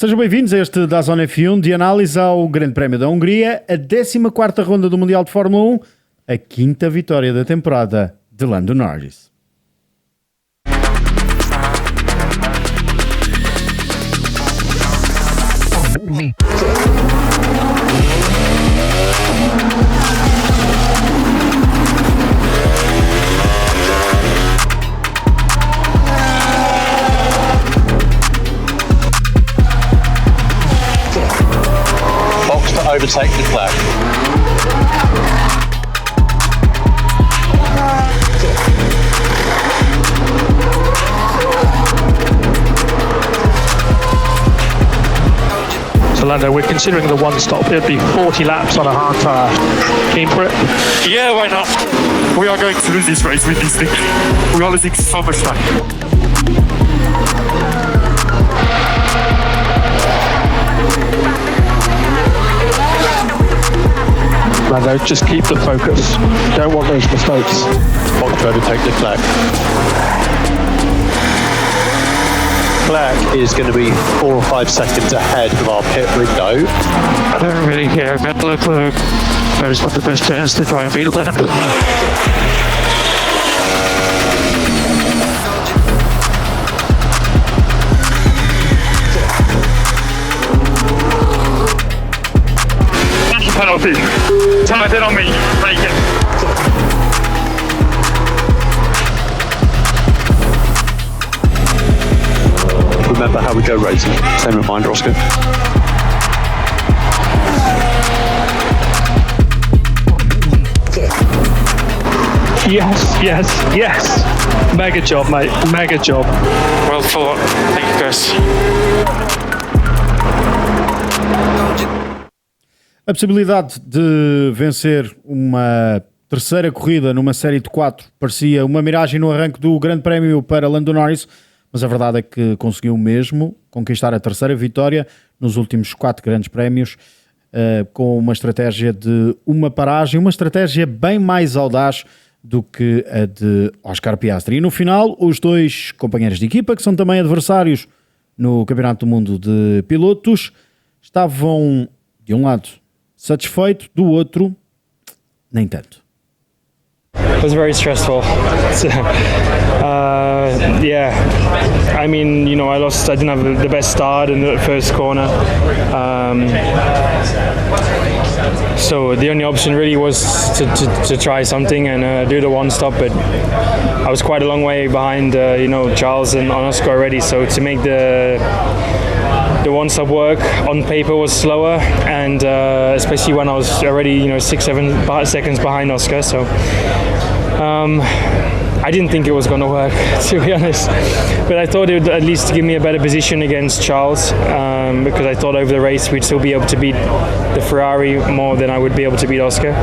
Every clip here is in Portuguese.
Sejam bem-vindos a este DAZN F1 de análise ao Grande Prémio da Hungria, a 14ª ronda do Mundial de Fórmula 1, a 5ª vitória da temporada de Lando Norris. To overtake Leclerc. So Lando, we're considering the one stop. It'd be 40 laps on a hard tyre. Keen for it? Yeah, why not? We are going to lose this race with this thing. We are losing so much time. Lando, just keep the focus. Don't want those mistakes. Want to overtake Leclerc. Leclerc is going to be 4 or 5 seconds ahead of our pit window. I don't really care about Leclerc. I just want the best chance to try and beat Lando. Penalty. Time it on me. Take it. Remember how we go racing. Same reminder, Oscar. Yes. Mega job, mate. Mega job. Well thought. Thank you, guys. A possibilidade de vencer uma terceira corrida numa série de 4 parecia uma miragem no arranque do Grande Prémio para Lando Norris, mas a verdade é que conseguiu mesmo conquistar a terceira vitória nos últimos 4 grandes prémios, com uma estratégia de uma paragem, uma estratégia bem mais audaz do que a de Oscar Piastri. E no final, os dois companheiros de equipa, que são também adversários no Campeonato do Mundo de Pilotos, estavam de um lado satisfeito, do outro nem tanto. It was very stressful. Yeah, I mean, you know, I didn't have the best start in the first corner. So the only option really was to try something and do the one stop, but I was quite a long way behind, Charles and Oscar already. So to make the one stop work on paper was slower, and especially when I was already 6-7 seconds behind Oscar. So I didn't think it was going to work, to be honest, but I thought it would at least give me a better position against Charles, because I thought over the race we'd still be able to beat the Ferrari more than I would be able to beat Oscar.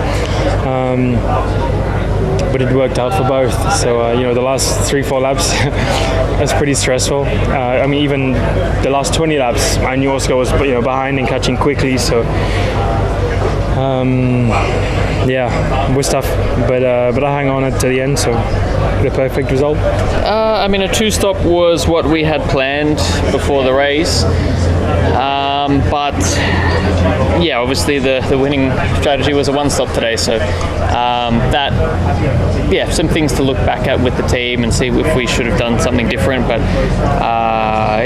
But it worked out for both. So the last 3-4 laps that's pretty stressful. I mean, even the last 20 laps I knew Oscar was behind and catching quickly, so it was tough, but I hang on it to the end, so the perfect result. I mean, a 2-stop was what we had planned before the race, but yeah, obviously the winning strategy was a 1-stop today, so some things to look back at with the team and see if we should have done something different, but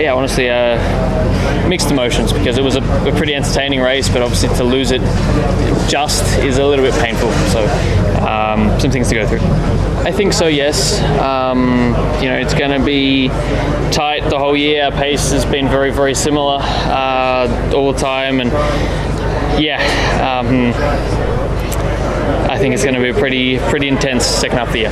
honestly, mixed emotions, because it was a pretty entertaining race, but obviously to lose it just is a little bit painful, so some things to go through. I think so, yes. It's going to be tight the whole year. Our pace has been very, very similar all the time, and I think it's going to be a pretty intense second half of the year.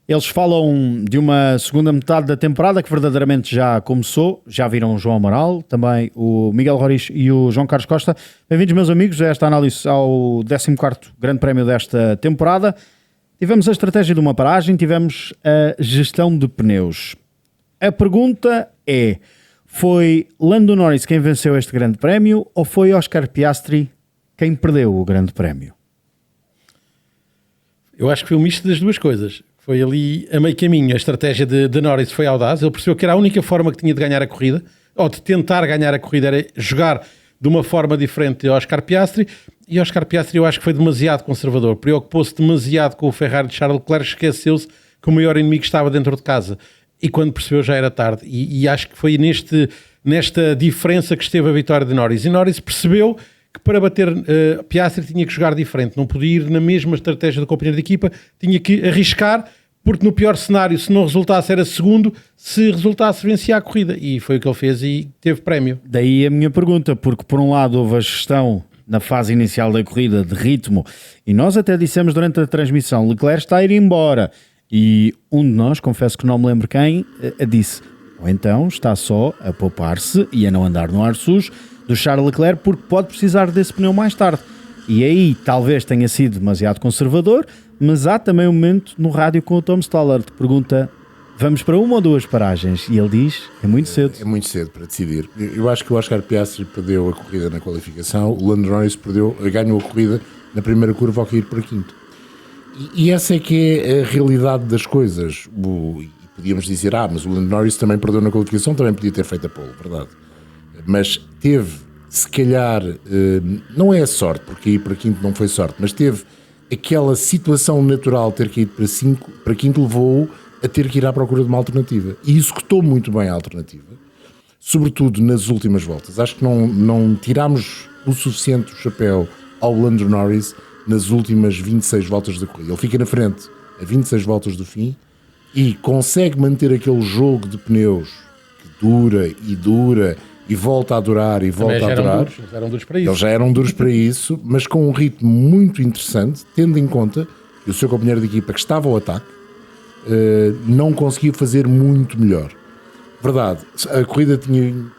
Eles falam de uma segunda metade da temporada que verdadeiramente já começou. Já viram o João Amaral, também o Miguel Roriz e o João Carlos Costa. Bem-vindos, meus amigos, a esta análise ao 14º Grande Prémio desta temporada. Tivemos a estratégia de uma paragem, tivemos a gestão de pneus. A pergunta é: foi Lando Norris quem venceu este Grande Prémio ou foi Oscar Piastri quem perdeu o Grande Prémio? Eu acho que foi um misto das duas coisas. Foi ali a meio caminho. A estratégia de Norris foi audaz. Ele percebeu que era a única forma que tinha de ganhar a corrida. ou de tentar ganhar a corrida, era jogar de uma forma diferente de Oscar Piastri, e Oscar Piastri eu acho que foi demasiado conservador, preocupou-se demasiado com o Ferrari de Charles Leclerc, esqueceu-se que o maior inimigo estava dentro de casa, e quando percebeu já era tarde, e acho que foi nesta diferença que esteve a vitória de Norris, e Norris percebeu que para bater Piastri tinha que jogar diferente, não podia ir na mesma estratégia do companheiro de equipa, tinha que arriscar, porque no pior cenário, se não resultasse era segundo, se resultasse vencia a corrida, e foi o que ele fez e teve prémio. Daí a minha pergunta, porque por um lado houve a gestão na fase inicial da corrida de ritmo, e nós até dissemos durante a transmissão, Leclerc está a ir embora, e um de nós, confesso que não me lembro quem, disse, ou então está só a poupar-se e a não andar no ar sujo do Charles Leclerc, porque pode precisar desse pneu mais tarde. E aí talvez tenha sido demasiado conservador, mas há também um momento no rádio com o Tom Stoller que pergunta, vamos para uma ou duas paragens? E ele diz, é muito cedo. É muito cedo para decidir. Eu acho que o Oscar Piastri perdeu a corrida na qualificação, o Lando Norris ganhou a corrida na primeira curva ao cair para quinto. E essa é que é a realidade das coisas. E podíamos dizer, mas o Lando Norris também perdeu na qualificação, também podia ter feito a pole, verdade. Mas teve, se calhar, não é sorte, porque ir para quinto não foi sorte, mas teve aquela situação natural de ter que ir para quinto levou-o a ter que ir à procura de uma alternativa. E executou muito bem a alternativa, sobretudo nas últimas voltas. Acho que não tirámos o suficiente o chapéu ao Lando Norris nas últimas 26 voltas da corrida. Ele fica na frente a 26 voltas do fim e consegue manter aquele jogo de pneus que dura e volta a durar e volta a durar. Eles eram duros para isso. Eles já eram duros para isso, mas com um ritmo muito interessante, tendo em conta que o seu companheiro de equipa que estava ao ataque não conseguiu fazer muito melhor. Verdade, a corrida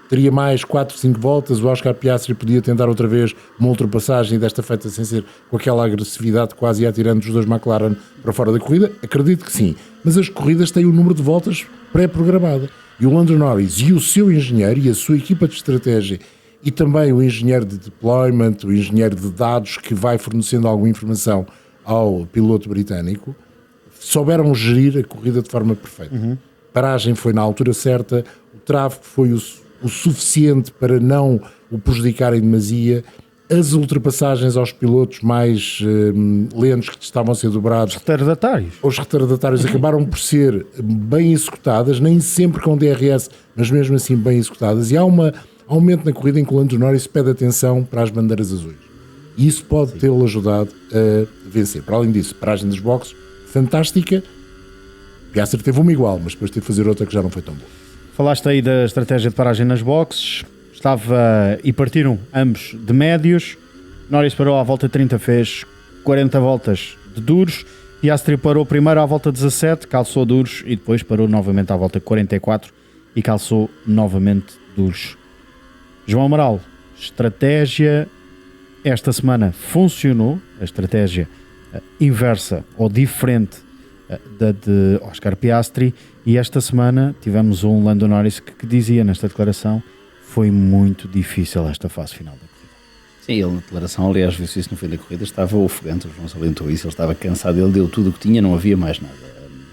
teria mais 4, 5 voltas, o Oscar Piastri podia tentar outra vez uma ultrapassagem, desta feita sem ser com aquela agressividade quase atirando os dois McLaren para fora da corrida, acredito que sim, mas as corridas têm um número de voltas pré-programada, e o Lando Norris e o seu engenheiro e a sua equipa de estratégia e também o engenheiro de deployment, o engenheiro de dados que vai fornecendo alguma informação ao piloto britânico, souberam gerir a corrida de forma perfeita. A paragem foi na altura certa, o tráfego foi o suficiente para não o prejudicar em demasia, as ultrapassagens aos pilotos mais lentos que estavam a ser dobrados. Os retardatários acabaram por ser bem executadas, nem sempre com DRS, mas mesmo assim bem executadas. E há um momento na corrida em que o Lando Norris pede atenção para as bandeiras azuis. E isso pode tê-lo ajudado a vencer. Para além disso, paragem dos boxes, fantástica. Piastri teve uma igual, mas depois teve de fazer outra que já não foi tão boa. Falaste aí da estratégia de paragem nas boxes, e partiram ambos de médios. Norris parou à volta 30, fez 40 voltas de duros. Piastri parou primeiro à volta 17, calçou duros e depois parou novamente à volta 44 e calçou novamente duros. João Amaral, estratégia esta semana funcionou, a estratégia inversa ou diferente da de Oscar Piastri, e esta semana tivemos um Lando Norris que dizia nesta declaração: foi muito difícil esta fase final da corrida. Sim, ele na declaração, aliás, viu-se isso no fim da corrida, estava ofegante, o João salientou isso, ele estava cansado, ele deu tudo o que tinha, não havia mais nada.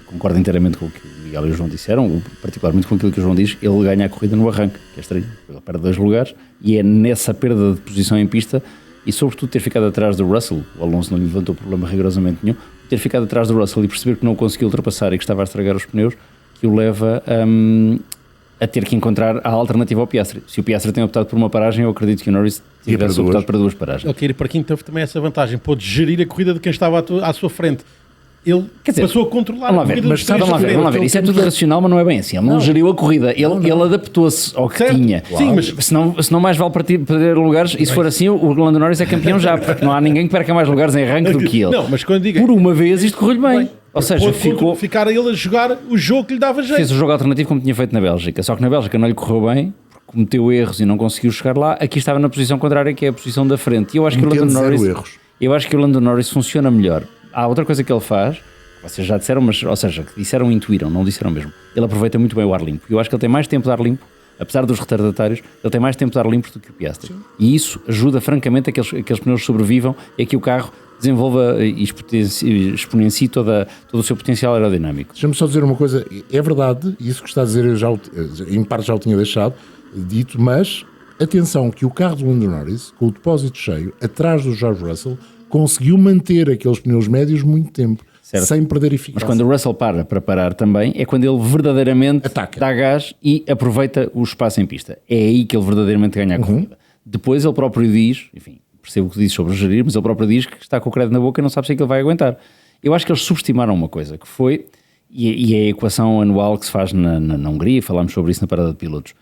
Concordo inteiramente com o que o Miguel e o João disseram, particularmente com aquilo que o João diz, ele ganha a corrida no arranque, que é estranho, ele perde 2 lugares, e é nessa perda de posição em pista, e sobretudo ter ficado atrás do Russell, o Alonso não lhe levantou problema rigorosamente nenhum, ter ficado atrás do Russell e perceber que não conseguiu ultrapassar e que estava a estragar os pneus, que o leva a ter que encontrar a alternativa ao Piastri. Se o Piastri tem optado por uma paragem, eu acredito que o Norris tivesse optado para 2 paragens. Ele queria ir para quinto, teve também essa vantagem, pôde gerir a corrida de quem estava à sua frente. Ele passou a controlar a corrida dos três. Vamos lá ver. Isso é tudo racional, mas não é bem assim. Ele não geriu a corrida, ele adaptou-se ao que tinha. Sim, mas senão mais vale perder lugares, e se for assim, o Lando Norris é campeão já, porque não há ninguém que perca mais lugares em arranque do que ele. Não, mas quando digo, por uma vez isto correu-lhe bem. Ou seja, ficar a ele a jogar o jogo que lhe dava jeito. Fez o jogo alternativo como tinha feito na Bélgica, só que na Bélgica não lhe correu bem, porque cometeu erros e não conseguiu chegar lá. Aqui estava na posição contrária, que é a posição da frente. E eu acho que o Lando Norris funciona melhor. Há outra coisa que ele faz, vocês já disseram, mas, ou seja, que disseram, intuíram, não disseram mesmo. Ele aproveita muito bem o ar limpo. Eu acho que ele tem mais tempo de ar limpo, apesar dos retardatários, ele tem mais tempo de ar limpo do que o Piastri. Sim. E isso ajuda francamente a que aqueles pneus sobrevivam e a que o carro desenvolva e exponencie todo o seu potencial aerodinâmico. Deixa-me só dizer uma coisa, é verdade, isso que está a dizer, eu já, em parte já o tinha deixado, dito, mas atenção que o carro do Lando Norris, com o depósito cheio, atrás do George Russell, conseguiu manter aqueles pneus médios muito tempo, Certo. sem perder eficácia. Mas quando o Russell para parar também, é quando ele verdadeiramente Ataca. dá gás e aproveita o espaço em pista. É aí que ele verdadeiramente ganha a corrida. Depois ele próprio diz, enfim, percebo o que diz sobre o gerir, mas ele próprio diz que está com o crédito na boca e não sabe se é que ele vai aguentar. Eu acho que eles subestimaram uma coisa, que foi, e é a equação anual que se faz na Hungria, falámos sobre isso na parada de pilotos,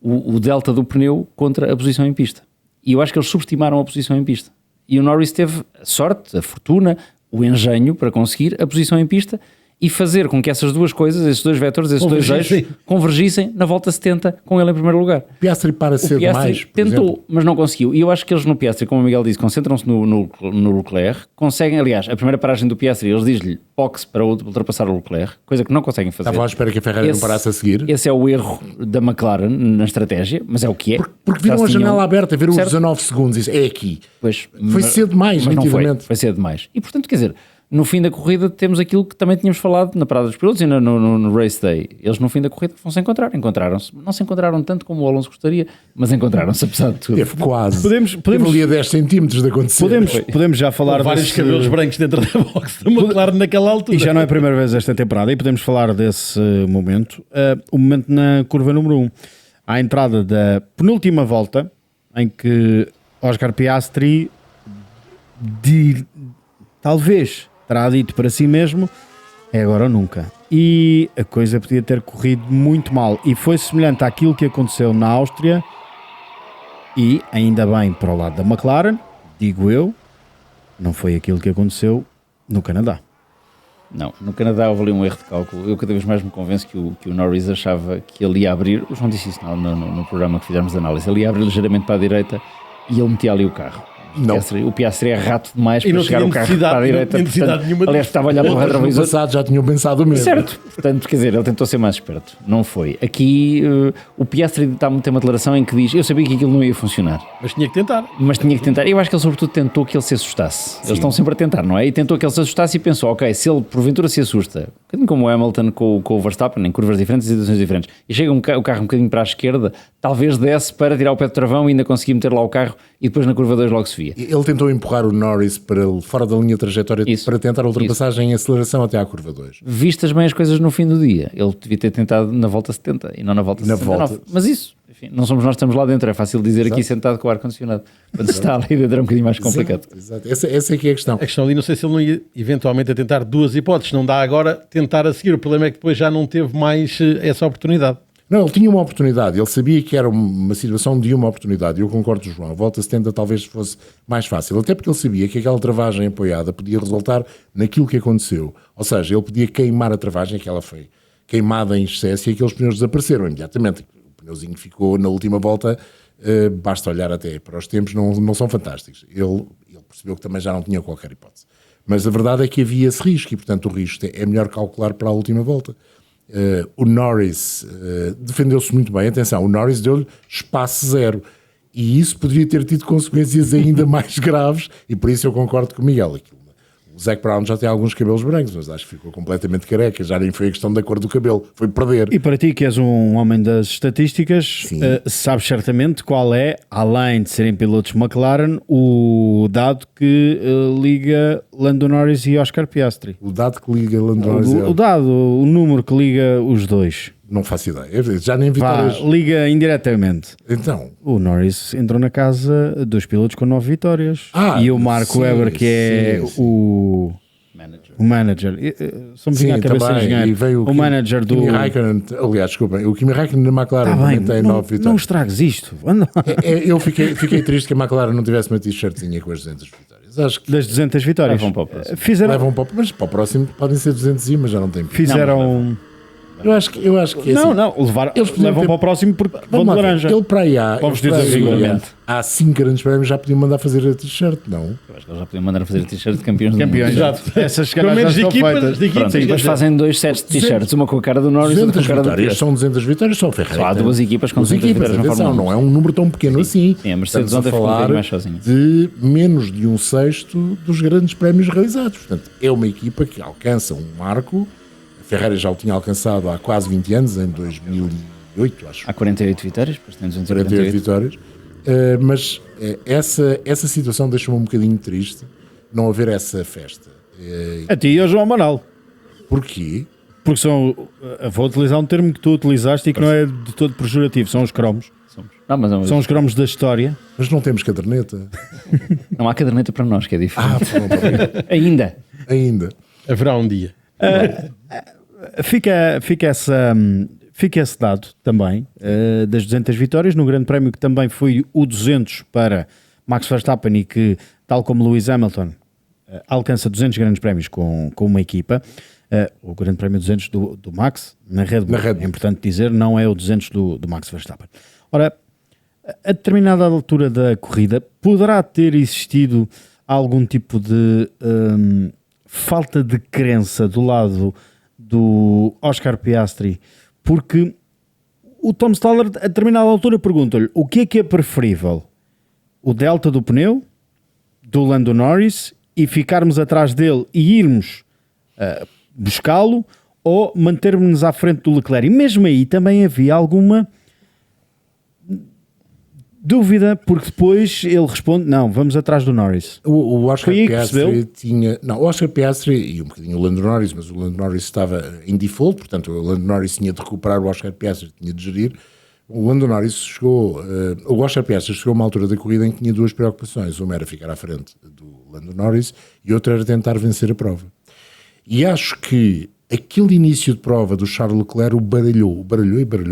o delta do pneu contra a posição em pista. E eu acho que eles subestimaram a posição em pista. E o Norris teve a sorte, a fortuna, o engenho para conseguir a posição em pista e fazer com que essas duas coisas, esses dois vetores, esses dois eixos, convergissem na volta 70 com ele em primeiro lugar. Piastri para cedo mais, por tentou, exemplo. mas não conseguiu. E eu acho que eles no Piastri, como o Miguel disse, concentram-se no Leclerc, conseguem, aliás, a primeira paragem do Piastri, eles dizem-lhe box para ultrapassar o Leclerc, coisa que não conseguem fazer. Estavam à espera que a Ferrari não parasse a seguir. Esse é o erro da McLaren na estratégia, mas é o que é. Porque viram a janela aberta, viram os 19 segundos e disse, é aqui. Pois, Foi cedo demais, mas não nitidamente. foi cedo demais. E portanto, quer dizer, no fim da corrida temos aquilo que também tínhamos falado na parada dos pilotos e no Race Day. Eles no fim da corrida vão se encontrar. Encontraram-se. Não se encontraram tanto como o Alonso gostaria, mas encontraram-se apesar de tudo. Teve quase. Podemos- Teve ali a 10 centímetros de acontecer. Podemos já falar Vários desse... cabelos brancos dentro da box da McLaren naquela altura. E já não é a primeira vez esta temporada, e podemos falar desse momento. O momento na curva número 1. À entrada da penúltima volta, em que Oscar Piastri talvez terá dito para si mesmo, é agora ou nunca. E a coisa podia ter corrido muito mal. E foi semelhante àquilo que aconteceu na Áustria, e ainda bem para o lado da McLaren, digo eu, não foi aquilo que aconteceu no Canadá. Não, no Canadá houve ali um erro de cálculo. Eu cada vez mais me convenço que o Norris achava que ele ia abrir, o João disse isso no programa que fizemos de análise, ele ia abrir ligeiramente para a direita e ele metia ali o carro. Não. O Piastri é rato demais para não chegar tinha o carro necessidade- para a direita. não tinha necessidade nenhuma de- Aliás, estava a olhar para o Outros no retrovisor. passado já tinham pensado o mesmo. Certo, portanto, quer dizer, ele tentou ser mais esperto, não foi. Aqui o Piastri tem uma declaração em que diz: eu sabia que aquilo não ia funcionar, Mas tinha que tentar. mas tinha que tentar. Eu acho que ele sobretudo tentou que ele se assustasse. Eles estão sempre a tentar, não é? E tentou que ele se assustasse e pensou: ok, se ele porventura se assusta, um bocadinho como o Hamilton com o Verstappen, em curvas diferentes e situações diferentes, e chega o carro um bocadinho para a esquerda, talvez desse para tirar o pé do travão e ainda conseguir meter lá o carro e depois na curva 2 logo se via. Ele tentou empurrar o Norris para fora da linha de trajetória Isso. para tentar a ultrapassagem em aceleração até à curva 2. Vistas bem as coisas no fim do dia, ele devia ter tentado na volta 70 e não na volta Na 69. volta. Mas isso, enfim, não somos nós que estamos lá dentro, é fácil dizer aqui sentado com o ar-condicionado. Quando se está ali dentro é um bocadinho mais complicado. Exato. Essa é que é a questão. A questão ali, não sei se ele não ia eventualmente a tentar duas hipóteses. Não dá agora tentar a seguir. O problema é que depois já não teve mais essa oportunidade. Não, ele tinha uma oportunidade, ele sabia que era uma situação de uma oportunidade, e eu concordo com o João, a volta 70 talvez fosse mais fácil, até porque ele sabia que aquela travagem apoiada podia resultar naquilo que aconteceu, ou seja, ele podia queimar a travagem, que ela foi queimada em excesso e aqueles pneus desapareceram imediatamente, o pneuzinho ficou na última volta, basta olhar até para os tempos, não são fantásticos, ele percebeu que também já não tinha qualquer hipótese, mas a verdade é que havia esse risco, e portanto o risco é melhor calcular para a última volta. O Norris defendeu-se muito bem, atenção, o Norris deu-lhe espaço zero e isso poderia ter tido consequências ainda mais graves, e por isso eu concordo com o Miguel. O Zac Brown já tem alguns cabelos brancos, mas acho que ficou completamente careca, já nem foi a questão da cor do cabelo, foi perder. E para ti, que és um homem das estatísticas, sabes certamente qual é, além de serem pilotos McLaren, o dado que liga Lando Norris e Oscar Piastri. O dado que liga Lando Norris o número que liga os dois. Não faço ideia, já nem Vá, vitórias. liga indiretamente. Então, O Norris entrou na casa dos pilotos com 9 vitórias. E o Marco sim, Webber, que é sim. o manager. Só me vinha à cabeça também, engenheiro. e veio O manager do... Kimi Raikkonen, aliás, desculpem, o Kimi Raikkonen na McLaren Tá bem, também tem 9 vitórias. não estragues isto. Anda lá. Eu fiquei triste que a McLaren não tivesse uma t-shirtzinha com as 200 vitórias. Acho que Das 200 vitórias. Levam para o próximo. Fizeram... mas para o próximo podem ser 200 mas já não tem. Fizeram... Eu acho que assim, Não, eles podiam levam ter- para o próximo porque vão Vamos de lá ver, laranja. ele para aí Para os vestidos azul, seguramente. há 5 grandes prémios, já podiam mandar fazer a t-shirt, não? Eu acho que eles já podiam mandar fazer t-shirt de campeões do mundo. Campeões, Exato. Essas se Pelo calhar menos já de estão equipas, feitas. de equipas. Pronto, e depois fazem 2 sets de t-shirts, uma com a cara do Norris e outra com 200 a cara do vitórias, Piastri. são 200 vitórias, só a Ferrari. Só há tem 2 equipas com 2 200 equipas, vitórias na atenção, Fórmula 1. não é um número tão pequeno assim. Sim, a Mercedes Estamos a ontem ficou um falar bocadinho mais sozinha. de menos de 1/6 dos grandes prémios realizados. Portanto, é uma equipa que alcança um marco. A Ferrari já o tinha alcançado há quase 20 anos, em 48, acho. Há 48 vitórias, depois tem 48 vitórias. Mas essa situação deixa-me um bocadinho triste não haver essa festa. A ti e ao João Manal. Porquê? Porque são, vou utilizar um termo que tu utilizaste e que não é de todo pejorativo, são os cromos. São os cromos da história. Mas não temos caderneta. Não há caderneta para nós, que é diferente. Pronto. Ainda. Haverá um dia. Fica esse dado também das 200 vitórias no Grande Prémio, que também foi o 200 para Max Verstappen e que, tal como Lewis Hamilton, alcança 200 grandes prémios com uma equipa. O Grande Prémio 200 do Max na Red Bull. É importante dizer, não é o 200 do Max Verstappen. Ora, a determinada altura da corrida poderá ter existido algum tipo de falta de crença do lado do Oscar Piastri, porque o Tom Stoller a determinada altura pergunta-lhe o que é preferível, o delta do pneu do Lando Norris e ficarmos atrás dele e irmos buscá-lo, ou mantermos-nos à frente do Leclerc. E mesmo aí também havia alguma dúvida, porque depois ele responde, não, vamos atrás do Norris. O Oscar Piastri tinha... Não, o Oscar Piastri e um bocadinho o Lando Norris, mas o Lando Norris estava em default, portanto o Lando Norris tinha de recuperar, o Oscar Piastri tinha de gerir. O Lando Norris chegou... o Oscar Piastri chegou a uma altura da corrida em que tinha duas preocupações. Uma era ficar à frente do Lando Norris e outra era tentar vencer a prova. E acho que aquele início de prova do Charles Leclerc o baralhou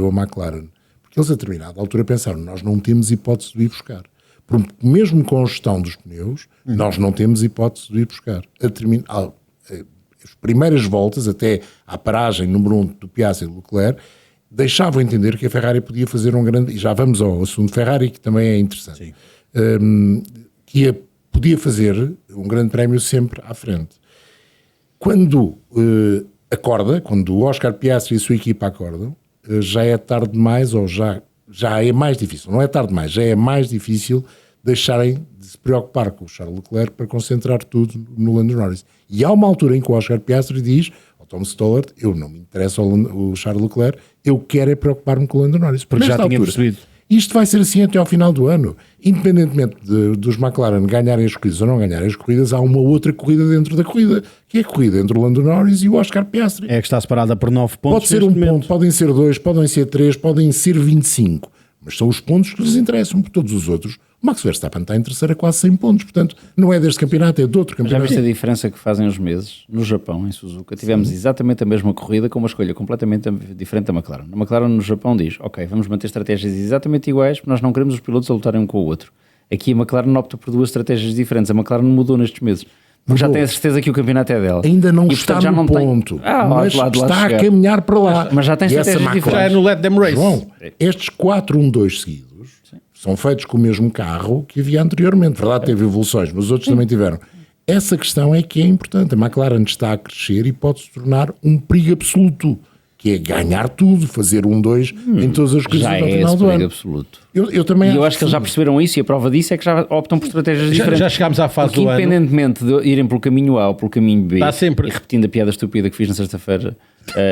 a McLaren. Porque eles a determinada altura pensaram, nós não temos hipótese de ir buscar. Porque mesmo com a gestão dos pneus, nós não temos hipótese de ir buscar. As primeiras voltas, até à paragem número 1 do Piastri e do Leclerc, deixavam entender que a Ferrari podia fazer um grande... E já vamos ao assunto Ferrari, que também é interessante. Podia fazer um grande prémio sempre à frente. Quando quando o Oscar Piastri e a sua equipa acordam, já é tarde demais, ou já é mais difícil, não é tarde demais, já é mais difícil deixarem de se preocupar com o Charles Leclerc para concentrar tudo no Lando Norris. E há uma altura em que o Oscar Piastri diz ao Tom Stoller, eu não me interessa o Charles Leclerc, eu quero é preocupar-me com o Lando Norris. Porque já tinha percebido. Isto vai ser assim até ao final do ano. Independentemente dos McLaren ganharem as corridas ou não ganharem as corridas, há uma outra corrida dentro da corrida, que é a corrida entre o Lando Norris e o Oscar Piastri. É que está separada por 9 pontos. Pode ser um ponto, podem ser 2, podem ser 3, podem ser 25. Mas são os pontos que lhes interessam, por todos os outros. O Max Verstappen está em terceira, quase 100 pontos. Portanto, não é deste campeonato, é de outro campeonato. Já viste a diferença que fazem os meses? No Japão, em Suzuka, tivemos exatamente a mesma corrida com uma escolha completamente diferente da McLaren. A McLaren no Japão diz, ok, vamos manter estratégias exatamente iguais, porque nós não queremos os pilotos a lutarem um com o outro. Aqui a McLaren opta por duas estratégias diferentes. A McLaren mudou nestes meses. Porque já tem a certeza que o campeonato é dela. Ainda não está no ponto, mas está a caminhar para lá. Mas já tem estratégias diferentes. Já é no Let Them Race. João, estes 4-1-2 seguidos são feitos com o mesmo carro que havia anteriormente. Verdade, teve evoluções, mas os outros também tiveram. Essa questão é que é importante. A McLaren está a crescer e pode se tornar um perigo absoluto, que é ganhar tudo, fazer 1-2 em todas as coisas até ao final do ano. Absoluto. Eu também acho que eles já perceberam isso, e a prova disso é que já optam por estratégias diferentes. Já chegámos à fase do ano. Independentemente de irem pelo caminho A ou pelo caminho B, Está sempre. e repetindo a piada estúpida que fiz na sexta-feira,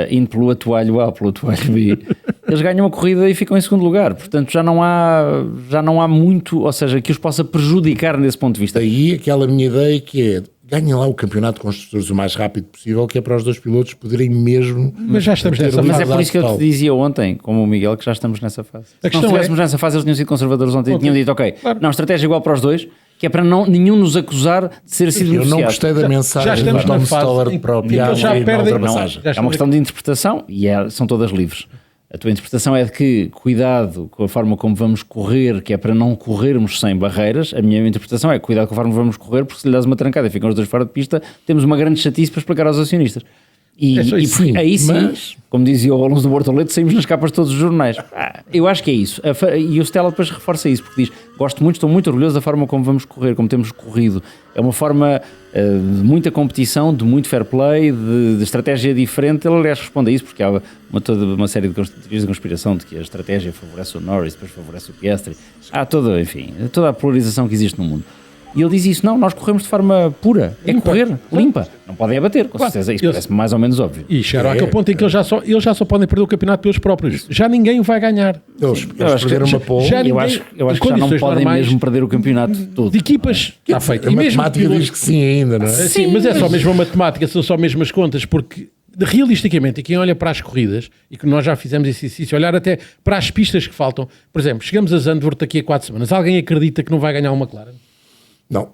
indo pelo atualho A ou pelo atualho B, eles ganham a corrida e ficam em segundo lugar. Portanto, já não há muito, ou seja, que os possa prejudicar nesse ponto de vista. Daí aquela minha ideia que é, ganhem lá o campeonato de construtores o mais rápido possível, que é para os dois pilotos poderem mesmo... Mas já estamos nessa fase. Mas é por isso que eu te dizia ontem, como o Miguel, que já estamos nessa fase. Se não estivéssemos nessa fase, eles tinham sido conservadores ontem, tinham dito, ok, não, estratégia igual para os dois, que é para nenhum nos acusar de ser sido Eu não gostei da mensagem. Já estamos na fase para o Piastri já perdem. É uma questão de interpretação e são todas livres. A tua interpretação é de que cuidado com a forma como vamos correr, que é para não corrermos sem barreiras. A minha interpretação é cuidado com a forma como vamos correr, porque se lhe dás uma trancada e ficam os dois fora de pista, temos uma grande chatice para explicar aos acionistas. E aí sim, como dizia o Alonso do Bortoleto, saímos nas capas de todos os jornais. Eu acho que é isso. E o Stella depois reforça isso, porque diz, gosto muito, estou muito orgulhoso da forma como vamos correr, como temos corrido. É uma forma de muita competição, de muito fair play, de estratégia diferente. Ele, aliás, responde a isso, porque há toda uma série de teorias de conspiração de que a estratégia favorece o Norris, depois favorece o Piastri. Há toda a polarização que existe no mundo. E ele diz isso, não, nós corremos de forma pura, é correr, limpa. Não podem abater, com certeza, isso parece mais ou menos óbvio. E chegaram àquele ponto em que eles já só podem perder o campeonato pelos próprios. Já ninguém o vai ganhar. Eles perderam uma pole. Eu acho que já não podem mesmo perder o campeonato todo. De equipas, está feito. A matemática diz que sim ainda, não é? Sim, mas é só mesmo a matemática, são só mesmo as contas, porque realisticamente, e quem olha para as corridas, e que nós já fizemos esse exercício, olhar até para as pistas que faltam, por exemplo, chegamos a Zandvoort daqui a 4 semanas, alguém acredita que não vai ganhar uma McLaren? Não.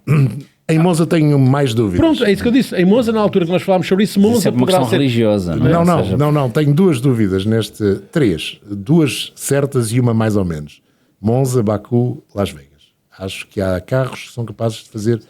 Em Monza tenho mais dúvidas. Pronto, é isso que eu disse. Em Monza, na altura que nós falámos sobre isso, Monza é uma questão religiosa. Não, tenho 2 dúvidas neste... 3. 2 certas e uma mais ou menos. Monza, Baku, Las Vegas. Acho que há carros que são capazes de fazer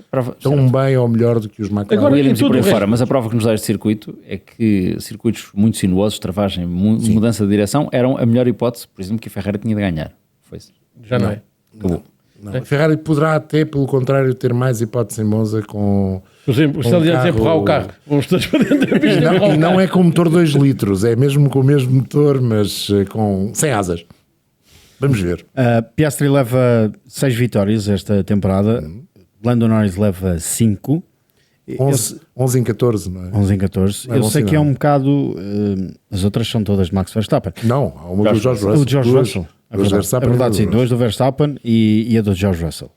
tão bem ou melhor do que os McLaren. Agora, Williams e por aí fora, mas a prova que nos dá este circuito é que circuitos muito sinuosos, travagem, mudança de direção, eram a melhor hipótese, por exemplo, que a Ferrari tinha de ganhar. Foi-se. Já não é. Acabou. Não. A Ferrari poderá até, pelo contrário, ter mais hipótese em Monza com... Por exemplo, se ele ia empurrar o carro, vamos todos para dentro da pista. E não é com motor 2 litros, é mesmo com o mesmo motor, mas sem asas. Vamos ver. Piastri leva 6 vitórias esta temporada. Lando Norris leva 5. 11 em 14, não é? 11 em 14. Eu sei que é um bocado... as outras são todas Max Verstappen. Não, há uma do George Russell. O George Russell. É verdade, sim. 2 do Verstappen e a do George Russell.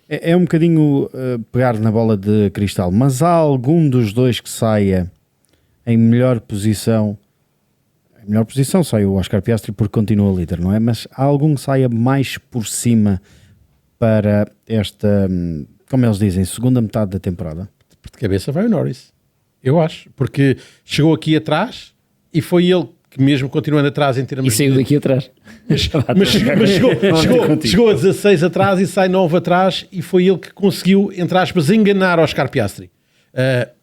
É um bocadinho pegar na bola de cristal. Mas há algum dos dois que saia em melhor posição... Em melhor posição sai o Oscar Piastri porque continua líder, não é? Mas há algum que saia mais por cima para esta, como eles dizem, segunda metade da temporada? De cabeça vai o Norris, eu acho, porque chegou aqui atrás e foi ele que mesmo continuando atrás em termos e saiu daqui atrás. Mas chegou a 16 atrás e sai 9 atrás e foi ele que conseguiu, entre aspas, enganar Oscar Piastri.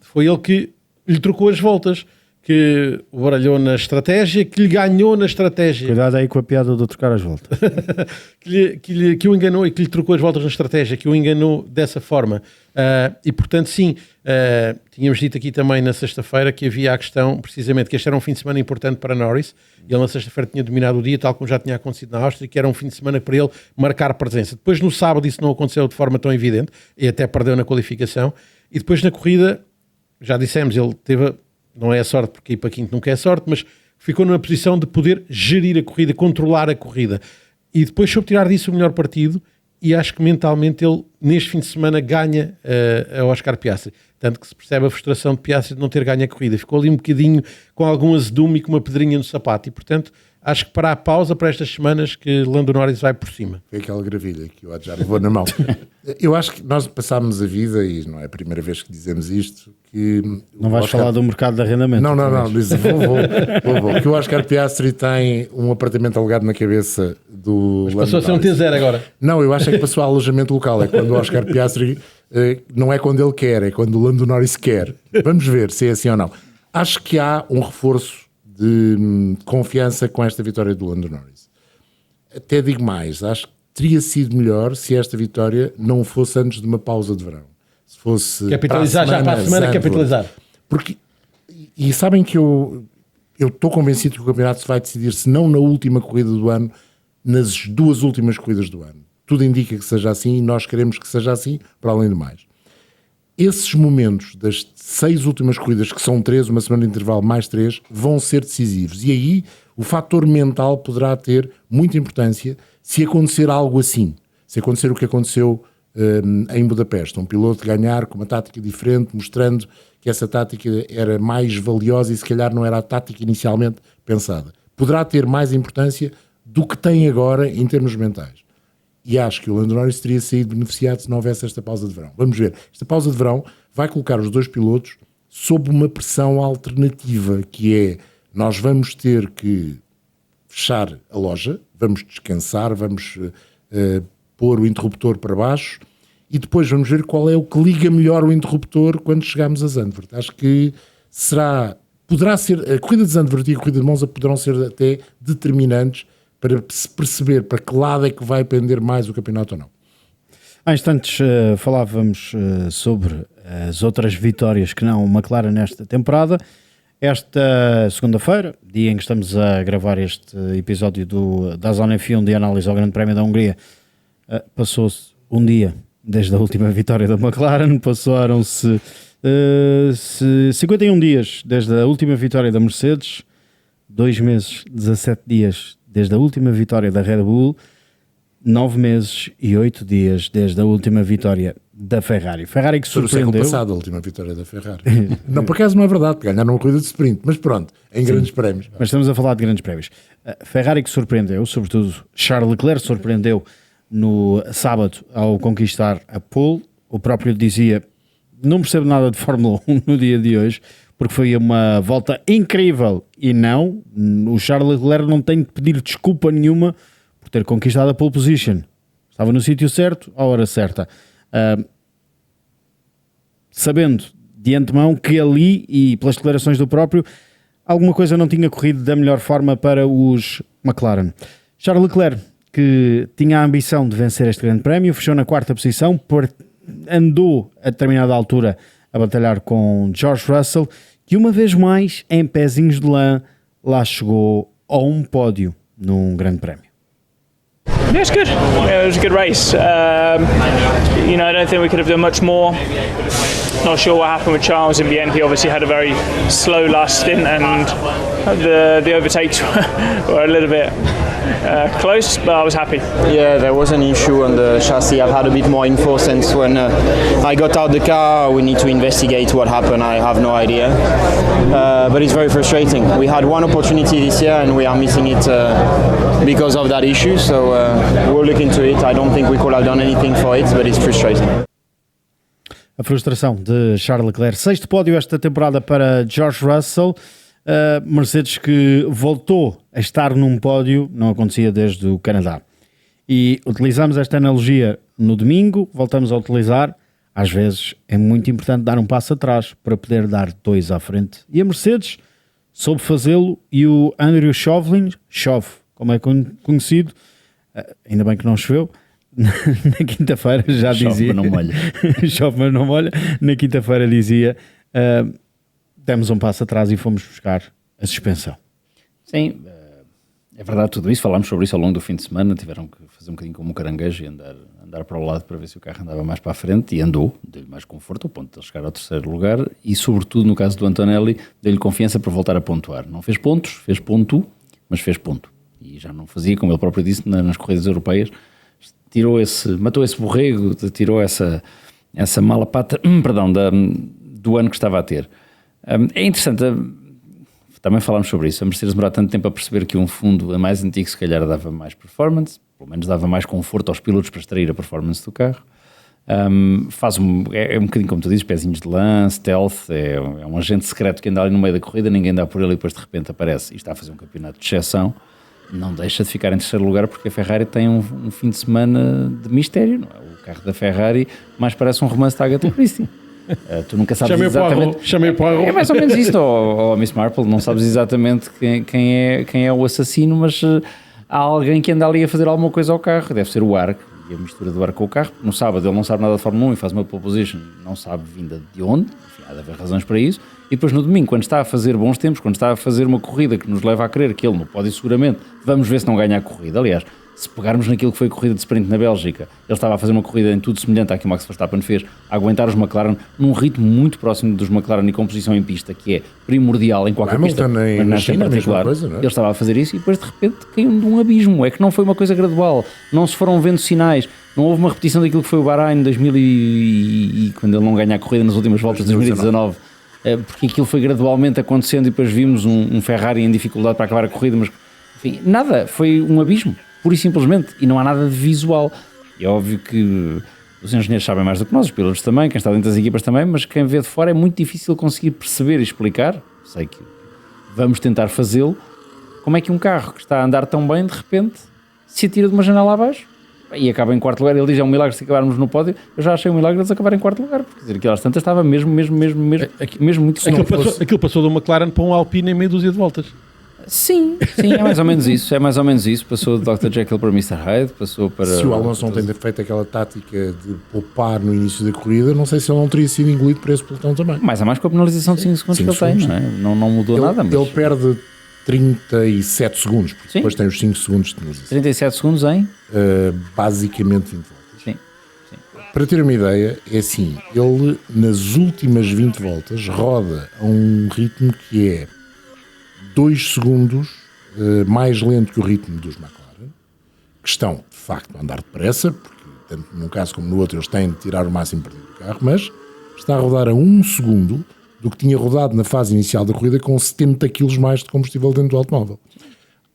Foi ele que lhe trocou as voltas, que o baralhou na estratégia, que lhe ganhou na estratégia. Cuidado aí com a piada de trocar as voltas. que o enganou e que lhe trocou as voltas na estratégia, que o enganou dessa forma. E portanto, sim, tínhamos dito aqui também na sexta-feira que havia a questão, precisamente, que este era um fim de semana importante para Norris. Ele na sexta-feira tinha dominado o dia, tal como já tinha acontecido na Áustria, que era um fim de semana para ele marcar presença. Depois no sábado isso não aconteceu de forma tão evidente, e até perdeu na qualificação. E depois na corrida, já dissemos, ele teve... Não é a sorte, porque ir para quinto nunca é sorte, mas ficou numa posição de poder gerir a corrida, controlar a corrida. E depois soube tirar disso o melhor partido e acho que mentalmente ele, neste fim de semana, ganha a Oscar Piastri. Tanto que se percebe a frustração de Piastri de não ter ganho a corrida. Ficou ali um bocadinho com algum azedume e com uma pedrinha no sapato. E, portanto, acho que para a pausa, para estas semanas, que Lando Norris vai por cima. Foi aquela gravilha que eu já levou na mão. Eu acho que nós passámos a vida, e não é a primeira vez que dizemos isto, que... Não vais falar do mercado de arrendamento? Não, diz, vou. Que o Oscar Piastri tem um apartamento alugado na cabeça do... Mas passou a ser um T0 agora. Não, eu acho que passou a alojamento local. É quando o Oscar Piastri... não é quando ele quer, é quando o Lando Norris quer. Vamos ver se é assim ou não. Acho que há um reforço de confiança com esta vitória do Lando Norris. Até digo mais, acho que teria sido melhor se esta vitória não fosse antes de uma pausa de verão. Se fosse capitalizar já para a semana, capitalizar. Porque, e sabem que eu estou convencido que o campeonato se vai decidir, se não na última corrida do ano, nas 2 últimas corridas do ano. Tudo indica que seja assim e nós queremos que seja assim, para além do mais. Esses momentos das 6 últimas corridas, que são 3, uma semana de intervalo mais 3, vão ser decisivos. E aí o fator mental poderá ter muita importância se acontecer algo assim. Se acontecer o que aconteceu em Budapeste. Um piloto ganhar com uma tática diferente, mostrando que essa tática era mais valiosa e se calhar não era a tática inicialmente pensada. Poderá ter mais importância do que tem agora em termos mentais. E acho que o Lando Norris teria saído beneficiado se não houvesse esta pausa de verão. Vamos ver. Esta pausa de verão vai colocar os 2 pilotos sob uma pressão alternativa, que é, nós vamos ter que fechar a loja, vamos descansar, vamos pôr o interruptor para baixo e depois vamos ver qual é o que liga melhor o interruptor quando chegarmos a Zandvoort. Acho que poderá ser, a corrida de Zandvoort e a corrida de Monza poderão ser até determinantes para se perceber para que lado é que vai pender mais o campeonato ou não. Há instantes falávamos sobre as outras vitórias que não o McLaren nesta temporada. Esta segunda-feira, dia em que estamos a gravar este episódio da Zona F1 de análise ao Grande Prémio da Hungria, passou-se um dia desde a última vitória da McLaren, passaram-se 51 dias desde a última vitória da Mercedes, 2 meses, 17 dias desde a última vitória da Red Bull, 9 meses e 8 dias desde a última vitória da Ferrari. Ferrari que surpreendeu... Foi no século passado a última vitória da Ferrari. Não, por acaso não é verdade, ganharam uma corrida de sprint, mas pronto, em grandes prémios. Mas estamos a falar de grandes prémios. A Ferrari que surpreendeu, sobretudo Charles Leclerc surpreendeu no sábado ao conquistar a pole. O próprio dizia, não percebo nada de Fórmula 1 no dia de hoje, porque foi uma volta incrível. E não, o Charles Leclerc não tem de pedir desculpa nenhuma por ter conquistado a pole position. Estava no sítio certo, à hora certa. Sabendo de antemão que ali, e pelas declarações do próprio, alguma coisa não tinha corrido da melhor forma para os McLaren. Charles Leclerc, que tinha a ambição de vencer este grande prémio, fechou na 4ª posição, andou a determinada altura a batalhar com George Russell, que uma vez mais, em pezinhos de lã, lá chegou a um pódio num grande prémio. Yeah, it's good. It was a good race. You know, I don't think we could have done much more. Not sure what happened with Charles in the end. He obviously had a very slow last stint, and the overtakes were a little bit close, but I was happy. Yeah, there was an issue on the chassis. I've had a bit more info since when I got out the car. We need to investigate what happened. I have no idea, but it's very frustrating. We had one opportunity this year and we are missing it because of that issue, so we'll look into it. I don't think we could have done anything for it, but it's frustrating. A frustração de Charles Leclerc. 6º pódio esta temporada para George Russell. Mercedes que voltou a estar num pódio, não acontecia desde o Canadá. E utilizamos esta analogia no domingo, voltamos a utilizar. Às vezes é muito importante dar um passo atrás para poder dar 2 à frente. E a Mercedes soube fazê-lo, e o Andrew Chauvelin, Chauve, como é conhecido, ainda bem que não choveu, na quinta-feira já Chove, dizia... mas não molha. Chove, mas não molha. Na quinta-feira dizia... demos um passo atrás e fomos buscar a suspensão. Sim, é verdade tudo isso. Falámos sobre isso ao longo do fim de semana. Tiveram que fazer um bocadinho como um caranguejo e andar para o lado para ver se o carro andava mais para a frente, e andou, deu-lhe mais conforto ao ponto de ele chegar ao 3º lugar, e sobretudo no caso do Antonelli deu-lhe confiança para voltar a pontuar. Não fez pontos, fez ponto, mas fez ponto. E já não fazia, como ele próprio disse, nas corridas europeias. Matou esse borrego, tirou essa mala pata, do ano que estava a ter. É interessante, também falámos sobre isso, a Mercedes demorou tanto tempo a perceber que um fundo mais antigo se calhar dava mais performance, pelo menos dava mais conforto aos pilotos para extrair a performance do carro. É um bocadinho como tu dizes, pezinhos de lã, stealth, é um agente secreto que anda ali no meio da corrida, ninguém dá por ele e depois de repente aparece e está a fazer um campeonato de exceção. Não deixa de ficar em 3º lugar porque a Ferrari tem um fim de semana de mistério, não é? O carro da Ferrari mais parece um romance da Agatha Christie. Tu nunca sabes Chamei para a É mais ou menos isto, ou Miss Marple, não sabes exatamente quem é o assassino, mas há alguém que anda ali a fazer alguma coisa ao carro, deve ser o ar, e a mistura do ar com o carro. No sábado ele não sabe nada de Fórmula 1 e faz uma pole position, não sabe vinda de onde, enfim, há de haver razões para isso. E depois no domingo, quando está a fazer bons tempos, quando está a fazer uma corrida que nos leva a crer que ele não pode ir seguramente, vamos ver se não ganha a corrida. Aliás, se pegarmos naquilo que foi a corrida de sprint na Bélgica, ele estava a fazer uma corrida em tudo semelhante à que o Max Verstappen fez, a aguentar os McLaren num ritmo muito próximo dos McLaren e com posição em pista, que é primordial em qualquer pista, mas nesta em particular. Coisa, não é? Ele estava a fazer isso e depois de repente caiu de um abismo. É que não foi uma coisa gradual, não se foram vendo sinais, não houve uma repetição daquilo que foi o Bahrein em 2000 e quando ele não ganha a corrida nas últimas voltas de 2019. Porque aquilo foi gradualmente acontecendo e depois vimos um Ferrari em dificuldade para acabar a corrida, mas enfim, nada, foi um abismo, pura e simplesmente, e não há nada de visual. É óbvio que os engenheiros sabem mais do que nós, os pilotos também, quem está dentro das equipas também, mas quem vê de fora é muito difícil conseguir perceber e explicar, sei que vamos tentar fazê-lo, como é que um carro que está a andar tão bem, de repente, se atira de uma janela abaixo e acaba em 4º lugar. Ele diz, é um milagre se acabarmos no pódio. Eu já achei um milagre eles acabarem em 4º lugar, porque dizer, aquelas tantas estava mesmo muito... Aquilo passou de uma McLaren para um Alpine em meia dúzia de voltas. Sim, é mais ou menos isso, passou do Dr. Jekyll para Mr. Hyde, passou para... Se o Alonso não tem feito aquela tática de poupar no início da corrida, não sei se ele não teria sido engolido por esse pelotão também. Mais a mais com a penalização de 5 segundos que ele tem, não é? Não mudou nada, mas... Ele perde 37 segundos, porque depois tem os 5 segundos de penalização. 37 segundos em? Basicamente 20 voltas. Sim. Para ter uma ideia, é assim, ele nas últimas 20 voltas roda a um ritmo que é 2 segundos mais lento que o ritmo dos McLaren, que estão, de facto, a andar depressa, porque tanto num caso como no outro eles têm de tirar o máximo partido do carro, mas está a rodar a 1 segundo do que tinha rodado na fase inicial da corrida com 70 kg mais de combustível dentro do automóvel.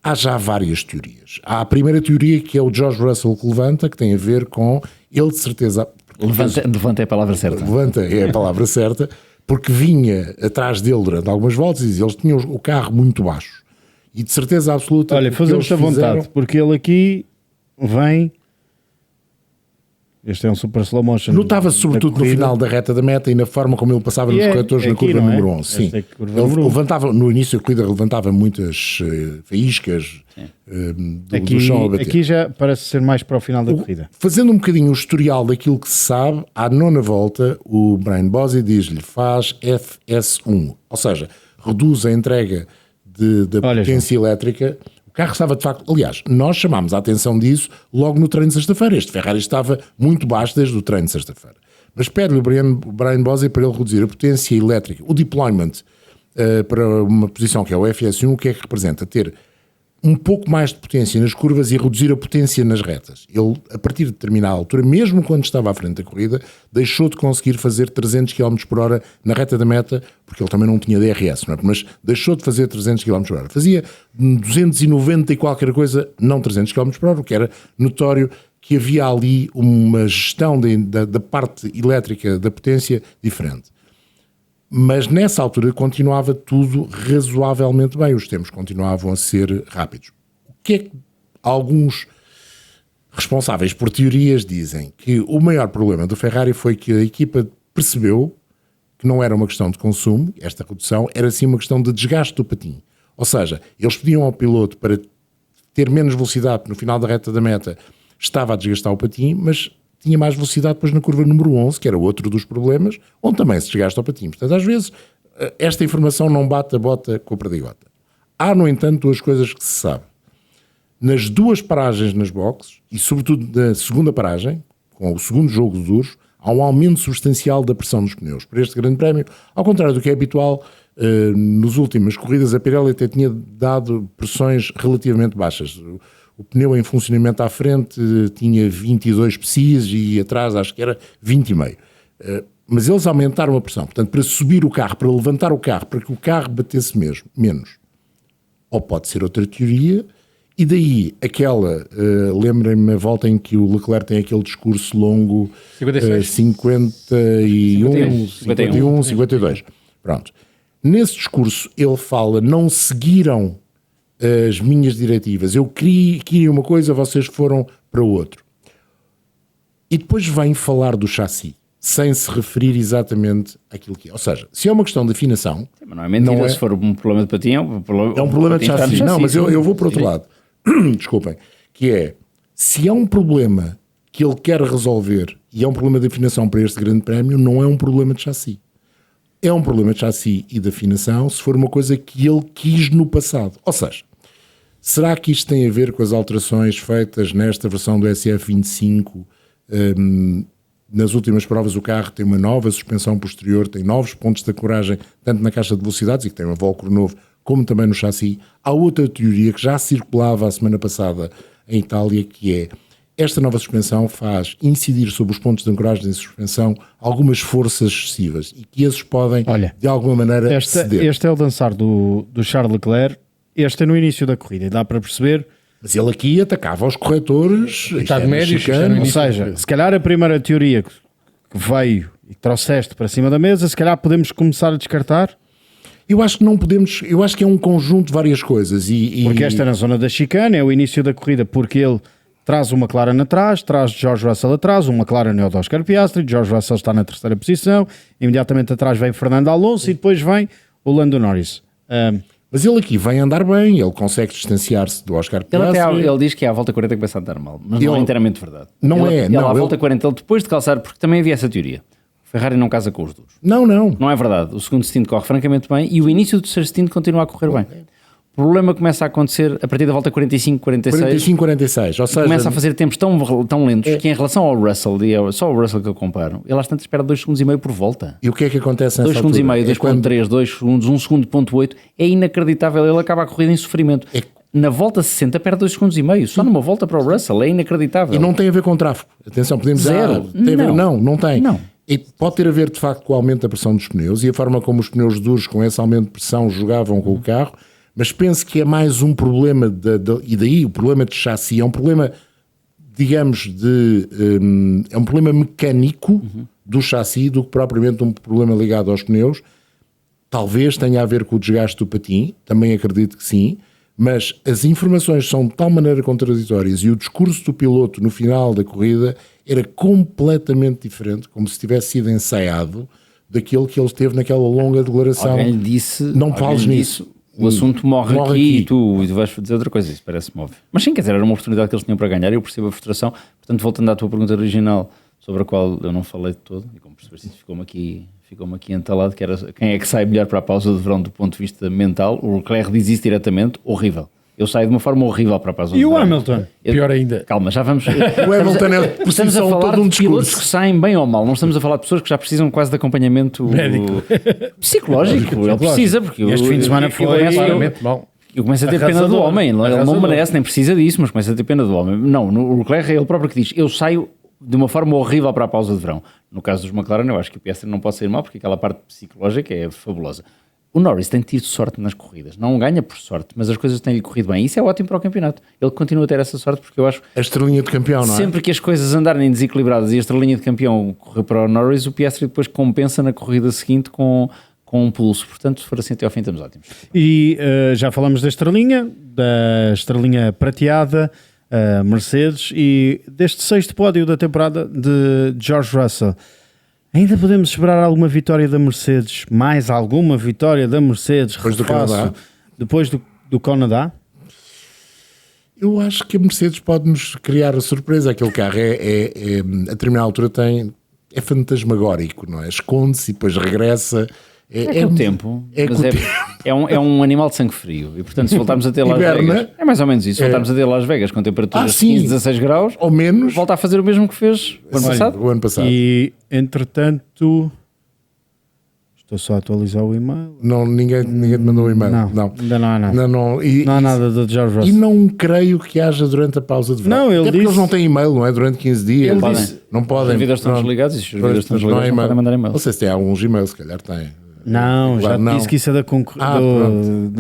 Há já várias teorias. Há a primeira teoria, que é o George Russell que levanta, que tem a ver com ele de certeza... Levanta é a palavra certa. Levanta é a palavra certa, porque vinha atrás dele durante algumas voltas e eles tinham o carro muito baixo. E de certeza absoluta... Olha, fazemos-te à vontade, porque ele aqui vem... Este é um super slow motion. Notava-se sobretudo no final da reta da meta e na forma como ele passava nos corretores na curva número 11. Sim. Ele levantava, no início da corrida, levantava muitas faíscas do chão a bater. Aqui já parece ser mais para o final da corrida. Fazendo um bocadinho o historial daquilo que se sabe, à 9ª volta, o Brian Bosey diz-lhe: faz FS1, ou seja, reduz a entrega da potência elétrica. O carro estava de facto... Aliás, nós chamámos a atenção disso logo no treino de sexta-feira. Este Ferrari estava muito baixo desde o treino de sexta-feira. Mas pede-lhe o Brian Bosey para ele reduzir a potência elétrica, o deployment, para uma posição que é o FS1, o que é que representa? Ter um pouco mais de potência nas curvas e reduzir a potência nas retas. Ele, a partir de determinada altura, mesmo quando estava à frente da corrida, deixou de conseguir fazer 300 km por hora na reta da meta, porque ele também não tinha DRS, não é? Mas deixou de fazer 300 km por hora. Fazia 290 e qualquer coisa, não 300 km por hora, o que era notório que havia ali uma gestão da parte elétrica da potência diferente. Mas nessa altura continuava tudo razoavelmente bem, os tempos continuavam a ser rápidos. O que é que alguns responsáveis por teorias dizem? Que o maior problema do Ferrari foi que a equipa percebeu que não era uma questão de consumo, esta redução, era sim uma questão de desgaste do patinho. Ou seja, eles pediam ao piloto para ter menos velocidade no final da reta da meta, estava a desgastar o patinho, mas tinha mais velocidade depois na curva número 11, que era outro dos problemas, onde também se desgasta o patinho. Portanto, às vezes, esta informação não bate a bota com a perdigota. Há, no entanto, duas coisas que se sabe. Nas duas paragens nas boxes, e sobretudo na segunda paragem, com o segundo jogo de duros, há um aumento substancial da pressão nos pneus. Para este grande prémio, ao contrário do que é habitual, nas últimas corridas a Pirelli até tinha dado pressões relativamente baixas. O pneu em funcionamento à frente tinha 22 psis e atrás acho que era 20,5. Mas eles aumentaram a pressão. Portanto, para subir o carro, para levantar o carro, para que o carro batesse menos. Ou pode ser outra teoria. E daí, aquela, lembrem-me a volta em que o Leclerc tem aquele discurso longo, 52. Pronto. Nesse discurso ele fala, não seguiram as minhas diretivas, eu queria uma coisa, vocês foram para outro. E depois vem falar do chassi, sem se referir exatamente àquilo que é. Ou seja, se é uma questão de afinação... Mas não é mentira, se for um problema de patinho, é um problema de chassi. Não, mas eu vou para o outro lado. Desculpem. Que é, se é um problema que ele quer resolver e é um problema de afinação para este grande prémio, não é um problema de chassi. É um problema de chassi e de afinação se for uma coisa que ele quis no passado. Ou seja, será que isto tem a ver com as alterações feitas nesta versão do SF25? Nas últimas provas o carro tem uma nova suspensão posterior, tem novos pontos de ancoragem, tanto na caixa de velocidades, e que tem um Volcro novo, como também no chassi. Há outra teoria que já circulava a semana passada em Itália, que é esta nova suspensão faz incidir sobre os pontos de ancoragem de suspensão algumas forças excessivas e que esses podem, de alguma maneira, ceder. Este é o dançar do Charles Leclerc. Este é no início da corrida, dá para perceber. Mas ele aqui atacava os corretores. Estado médio, ou seja, se calhar a primeira teoria que veio e que trouxeste para cima da mesa, se calhar podemos começar a descartar. Eu acho que não podemos, eu acho que é um conjunto de várias coisas. Porque esta é na zona da chicane, é o início da corrida, porque ele traz uma McLaren atrás, traz George Russell atrás, uma McLaren é o de Oscar Piastri, George Russell está na terceira posição, imediatamente atrás vem Fernando Alonso e depois vem o Lando Norris. Mas ele aqui vem andar bem, ele consegue distanciar-se do Oscar Piastri. Ele diz que é à volta 40 que começa a andar mal, mas não é inteiramente verdade. À volta 40, ele depois de calçar, porque também havia essa teoria. O Ferrari não casa com os duros. Não. Não é verdade. O segundo stint corre francamente bem e o início do terceiro stint continua a correr bem. problema começa a acontecer a partir da volta 45, 46. 45-46, ou seja... Começa a fazer tempos tão lentos que em relação ao Russell, só o Russell que eu comparo, ele às tantas espera 2 segundos e meio por volta. E o que é que acontece nessa 2 segundos altura? e meio, 2.3, 2 segundos, 1 segundo ponto 8, é inacreditável, ele acaba a corrida em sofrimento. Na volta 60 perde 2 segundos e meio, só numa volta para o Russell, é inacreditável. E não tem a ver com tráfego. Atenção, podemos dizer... Zero. Tem a ver... Não tem. Não. E pode ter a ver, de facto, com o aumento da pressão dos pneus e a forma como os pneus duros, com esse aumento de pressão, jogavam com o carro, mas penso que é mais um problema, e daí o problema de chassi, é um problema, digamos, é um problema mecânico do chassi do que propriamente um problema ligado aos pneus. Talvez tenha a ver com o desgaste do patim, também acredito que sim, mas as informações são de tal maneira contraditórias e o discurso do piloto no final da corrida era completamente diferente, como se tivesse sido ensaiado daquilo que ele teve naquela longa declaração. Alguém lhe disse, não fales nisso. O assunto morre aqui. E tu vais dizer outra coisa, isso parece-me óbvio. Mas sim, quer dizer, era uma oportunidade que eles tinham para ganhar e eu percebo a frustração. Portanto, voltando à tua pergunta original, sobre a qual eu não falei de todo, e como percebeste, ficou-me aqui entalado, que era quem é que sai melhor para a pausa de verão do ponto de vista mental. O Leclerc diz isso diretamente, horrível. Eu saio de uma forma horrível para a pausa de verão. E o Hamilton? Pior ainda. Calma, já vamos... O Hamilton é por estamos a falar todo um de pilotos discurso. que saem bem ou mal, não estamos a falar de pessoas que já precisam quase de acompanhamento Médico. psicológico. Ele precisa, porque este fim de semana foi claramente mal. Eu começo a ter pena do homem, ele não merece, nem precisa disso, mas começo a ter pena do homem. Não, o Leclerc é ele próprio que diz, eu saio de uma forma horrível para a pausa de verão. No caso dos McLaren, eu acho que o Piastri não pode sair mal, porque aquela parte psicológica é fabulosa. O Norris tem tido sorte nas corridas, não ganha por sorte, mas as coisas têm-lhe corrido bem. Isso é ótimo para o campeonato. Ele continua a ter essa sorte, porque eu acho a estrelinha de campeão, não é? Sempre que as coisas andarem desequilibradas e a estrelinha de campeão correr para o Norris, o Piastri depois compensa na corrida seguinte com um pulso. Portanto, se for assim até ao fim, estamos ótimos. E já falamos da estrelinha prateada, Mercedes, e deste 6º pódio da temporada de George Russell. Ainda podemos esperar alguma vitória da Mercedes? Mais alguma vitória da Mercedes? Depois do Canadá? Depois do Canadá? Eu acho que a Mercedes pode-nos criar a surpresa. Aquele carro a determinada altura é fantasmagórico, não é? Esconde-se e depois regressa. É com o tempo, é um animal de sangue frio e portanto se voltarmos a ter Las Vegas, é mais ou menos isso, se voltarmos a ter Las Vegas com temperaturas de 15, 16 graus ou menos, volta a fazer o mesmo que fez o ano passado. E entretanto estou só a atualizar o e-mail. Não, ninguém te mandou o e-mail. Não, ainda não há nada. Não há nada de George Russell. E não creio que haja durante a pausa de verão. Não, ele até porque eles não têm e-mail, não é? Durante 15 dias. Não podem. Os vídeos estão desligados e se os vídeos estão desligados não podem mandar e-mail. Não sei se tem alguns e-mails, se calhar tem. Não, já te disse que isso é da McLaren.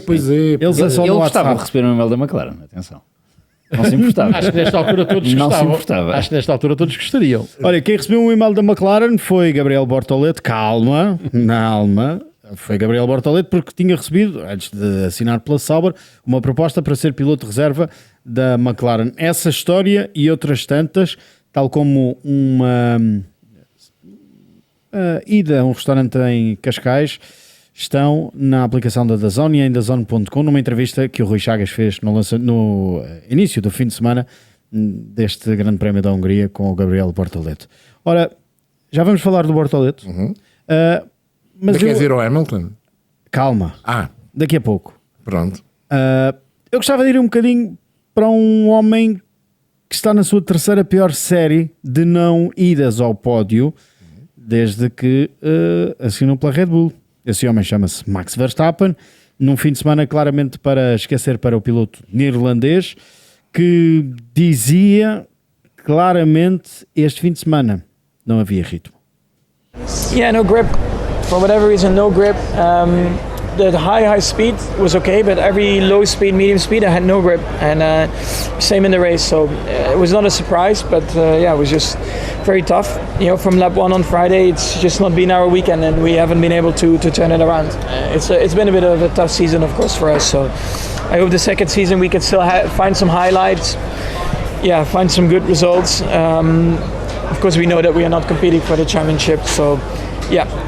Pois é. Eles eu gostava de receber um e-mail da McLaren, atenção. Não se importava. Acho que nesta altura todos gostavam. Acho que nesta altura todos gostariam. Olha, quem recebeu um e-mail da McLaren foi Gabriel Bortoleto. Calma, foi Gabriel Bortoleto porque tinha recebido, antes de assinar pela Sauber, uma proposta para ser piloto de reserva da McLaren. Essa história e outras tantas, tal como uma ida a um restaurante em Cascais, estão na aplicação da DAZN e em DAZN.com, numa entrevista que o Rui Chagas fez no início do fim de semana deste Grande Prémio da Hungria com o Gabriel Bortoleto. Ora, já vamos falar do Bortoleto. Mas quer dizer o Hamilton? Calma. Daqui a pouco. Pronto. Eu gostava de ir um bocadinho para um homem que está na sua terceira pior série de não idas ao pódio desde que assinou pela Red Bull. Esse homem chama-se Max Verstappen, num fim de semana claramente para esquecer para o piloto neerlandês, que dizia claramente este fim de semana não havia ritmo. Yeah, no grip. For whatever reason, no grip. The high speed was okay, but every low speed, medium speed, I had no grip, and same in the race. So it was not a surprise, but it was just very tough. You know, from lap 1 on Friday, it's just not been our weekend, and we haven't been able to turn it around. It's been a bit of a tough season, of course, for us. So I hope the second season we can still find some highlights. Yeah, find some good results. Of course, we know that we are not competing for the championship, so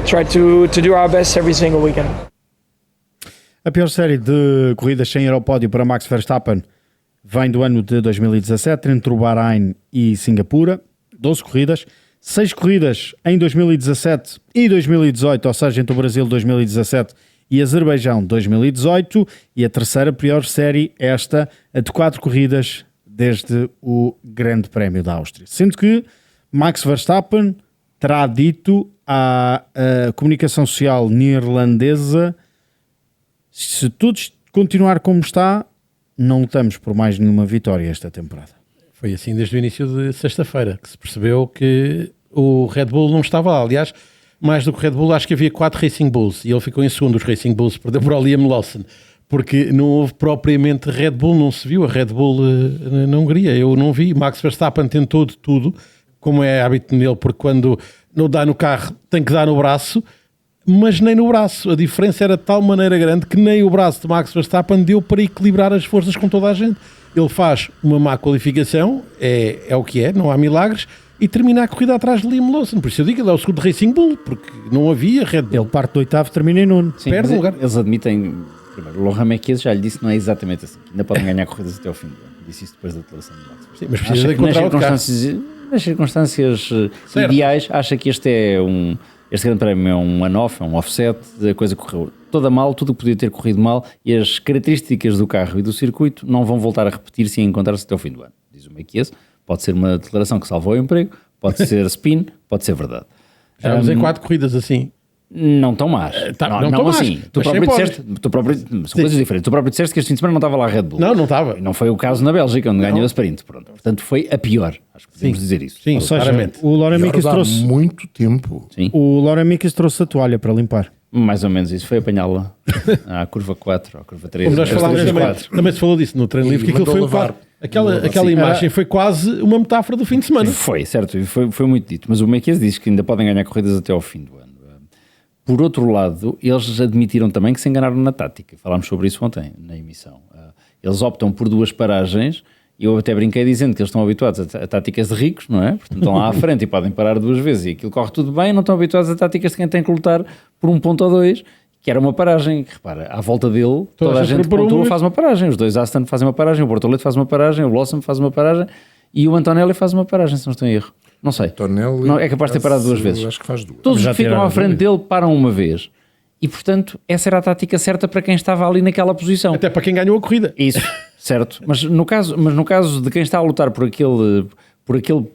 try to do our best every single weekend. A pior série de corridas sem ir ao pódio para Max Verstappen vem do ano de 2017, entre o Bahrein e Singapura, 12 corridas, 6 corridas em 2017 e 2018, ou seja, entre o Brasil 2017 e Azerbaijão 2018, e a terceira pior série, esta, a de 4 corridas desde o Grande Prémio da Áustria. Sendo que Max Verstappen terá dito à comunicação social neerlandesa: se tudo continuar como está, não lutamos por mais nenhuma vitória esta temporada. Foi assim desde o início de sexta-feira que se percebeu que o Red Bull não estava lá. Aliás, mais do que o Red Bull, acho que havia 4 Racing Bulls e ele ficou em segundo. Os Racing Bulls perdeu para o Liam Lawson, porque não houve propriamente Red Bull, não se viu a Red Bull na Hungria. Eu não vi. Max Verstappen tentou de tudo, como é hábito nele, porque quando não dá no carro tem que dar no braço, mas nem no braço. A diferença era de tal maneira grande que nem o braço de Max Verstappen deu para equilibrar as forças com toda a gente. Ele faz uma má qualificação, é o que é, não há milagres, e termina a corrida atrás de Liam Lawson. Por isso eu digo, ele é o segundo Racing Bull, porque não havia Red Bull. Ele parte do 8º, termina em 9º. Perde lugar. Eles admitem, primeiro, o Laurent Mekies já lhe disse que não é exatamente assim, que ainda podem ganhar corridas até ao fim do ano. Disse isso depois da declaração de Max. Sim, mas precisa de encontrar nas circunstâncias ideais, acha que este Grande Prémio é um one-off, é um offset, a coisa correu toda mal, tudo que podia ter corrido mal, e as características do carro e do circuito não vão voltar a repetir-se e a encontrar-se até ao fim do ano. Diz o Mekies, pode ser uma declaração que salvou o emprego, pode ser spin, pode ser verdade. Já vamos em 4 corridas assim. Não tão más. Não assim. Tu próprio, são coisas diferentes. Tu próprio disseste que este fim de semana não estava lá a Red Bull. Não estava. Não foi o caso na Bélgica, onde ganhou a sprint. Pronto. Portanto, foi a pior. Acho que podemos dizer isso. Sim, ou seja, claramente. O Laurent Mekies trouxe muito tempo. Sim. O Laurent Mekies trouxe a toalha para limpar. Mais ou menos isso. Foi apanhá-la à curva 4, à curva 3. Como nós falámos também se falou disso no treino livre, que aquilo foi levar. Aquela imagem foi quase uma metáfora do fim de semana. Foi, certo. Foi muito dito. Mas o Mekies diz que ainda podem ganhar corridas até ao fim do ano. Por outro lado, eles admitiram também que se enganaram na tática. Falámos sobre isso ontem, na emissão. Eles optam por 2 paragens, e eu até brinquei dizendo que eles estão habituados a táticas de ricos, não é? Portanto, estão lá à frente e podem parar 2 vezes, e aquilo corre tudo bem, não estão habituados a táticas de quem tem que lutar por 1 ponto ou 2, que era uma paragem. Repara, à volta dele, toda a gente pontua, faz uma paragem. Os 2 Aston fazem uma paragem, o Bortoleto faz uma paragem, o Lawson faz uma paragem, e o Antonelli faz uma paragem, se não estou em erro. Não sei. Não, é capaz de ter parado 2 vezes. Acho que faz 2. Todos os que ficam à frente dele param uma vez. E, portanto, essa era a tática certa para quem estava ali naquela posição. Até para quem ganhou a corrida. Isso, certo. Mas no caso de quem está a lutar por aquele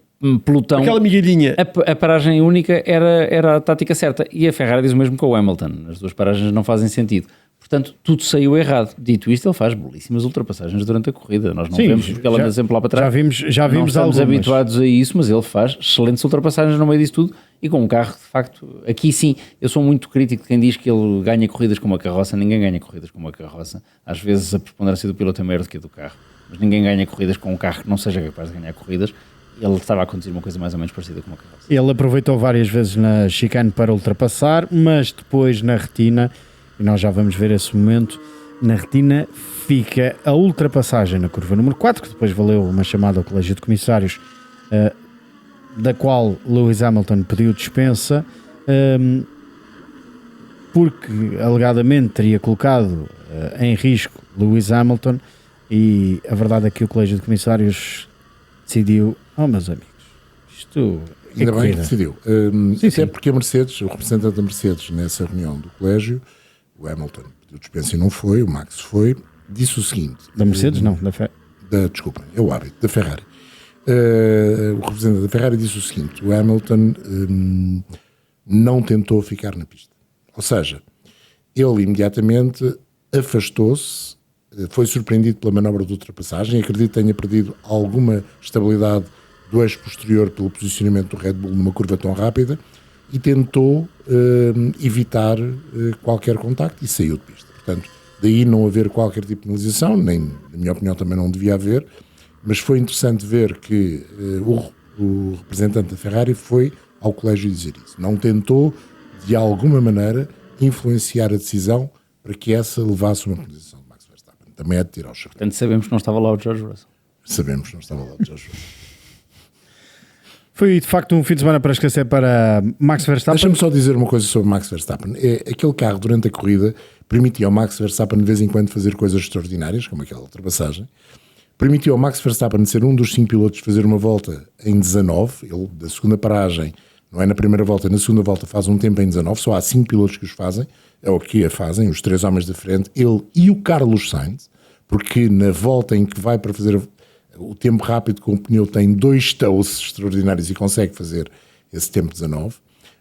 pelotão, aquela migalhinha, a paragem única era a tática certa. E a Ferrari diz o mesmo com o Hamilton. As 2 paragens não fazem sentido. Portanto, tudo saiu errado. Dito isto, ele faz belíssimas ultrapassagens durante a corrida. Nós não vemos porque ele anda sempre lá para trás. Já vimos não estamos habituados a isso, mas ele faz excelentes ultrapassagens no meio disso tudo. E com um carro, de facto, aqui sim, eu sou muito crítico de quem diz que ele ganha corridas com uma carroça. Ninguém ganha corridas com uma carroça. Às vezes a preponderância do piloto é maior do que a do carro. Mas ninguém ganha corridas com um carro que não seja capaz de ganhar corridas. Ele estava a conduzir uma coisa mais ou menos parecida com uma carroça. Ele aproveitou várias vezes na chicane para ultrapassar, mas depois na retina, e nós já vamos ver esse momento, na retina fica a ultrapassagem na curva número 4, que depois valeu uma chamada ao Colégio de Comissários, da qual Lewis Hamilton pediu dispensa, porque alegadamente teria colocado em risco Lewis Hamilton, e a verdade é que o Colégio de Comissários decidiu, meus amigos, isto ainda bem que decidiu. Até porque a Mercedes, o representante da Mercedes nessa reunião do colégio, o Hamilton pediu dispensa e não foi, o Max foi, disse o seguinte... Da Mercedes não, desculpa, é o hábito, da Ferrari. O representante da Ferrari disse o seguinte: o Hamilton não tentou ficar na pista. Ou seja, ele imediatamente afastou-se, foi surpreendido pela manobra de ultrapassagem, acredito que tenha perdido alguma estabilidade do eixo posterior pelo posicionamento do Red Bull numa curva tão rápida, e tentou evitar qualquer contacto e saiu de pista. Portanto, daí não haver qualquer tipo de penalização, nem, na minha opinião, também não devia haver, mas foi interessante ver que o representante da Ferrari foi ao colégio dizer isso. Não tentou, de alguma maneira, influenciar a decisão para que essa levasse uma penalização de Max Verstappen. Também é de tirar o chapéu. Portanto, sabemos que não estava lá o George Russell. Sabemos que não estava lá o George Russell. Foi de facto um fim de semana para esquecer para Max Verstappen. Deixa-me só dizer uma coisa sobre Max Verstappen. Aquele carro durante a corrida permitia ao Max Verstappen de vez em quando fazer coisas extraordinárias, como aquela ultrapassagem. Permitiu ao Max Verstappen ser um dos 5 pilotos fazer uma volta em 19. Ele, da segunda paragem, não é na primeira volta, na segunda volta faz um tempo em 19, só há 5 pilotos que os fazem, é o que a fazem, os 3 homens da frente, ele e o Carlos Sainz, porque na volta em que vai para fazer o tempo rápido com o pneu tem 2 tows extraordinários e consegue fazer esse tempo 19,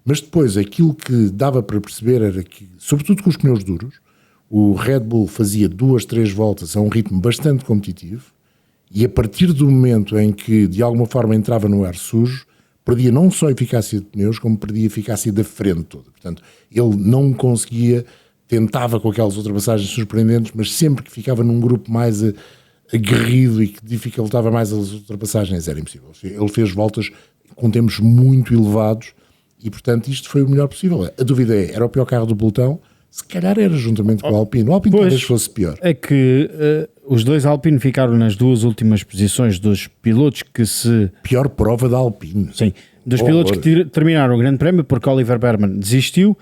mas depois aquilo que dava para perceber era que, sobretudo com os pneus duros, o Red Bull fazia 2, 3 voltas a um ritmo bastante competitivo e a partir do momento em que de alguma forma entrava no ar sujo, perdia não só a eficácia de pneus, como perdia a eficácia da frente toda. Portanto, ele não conseguia, tentava com aquelas ultrapassagens surpreendentes, mas sempre que ficava num grupo mais aguerrido e que dificultava mais as ultrapassagens, era impossível. Ele fez voltas com tempos muito elevados e, portanto, isto foi o melhor possível. A dúvida é, era o pior carro do pelotão? Se calhar era juntamente com o Alpine. O Alpine talvez fosse pior. É que os dois Alpine ficaram nas 2 últimas posições dos pilotos que se... Pior prova da Alpine. Sim, dos pilotos que terminaram o Grande Prémio, porque Oliver Berman desistiu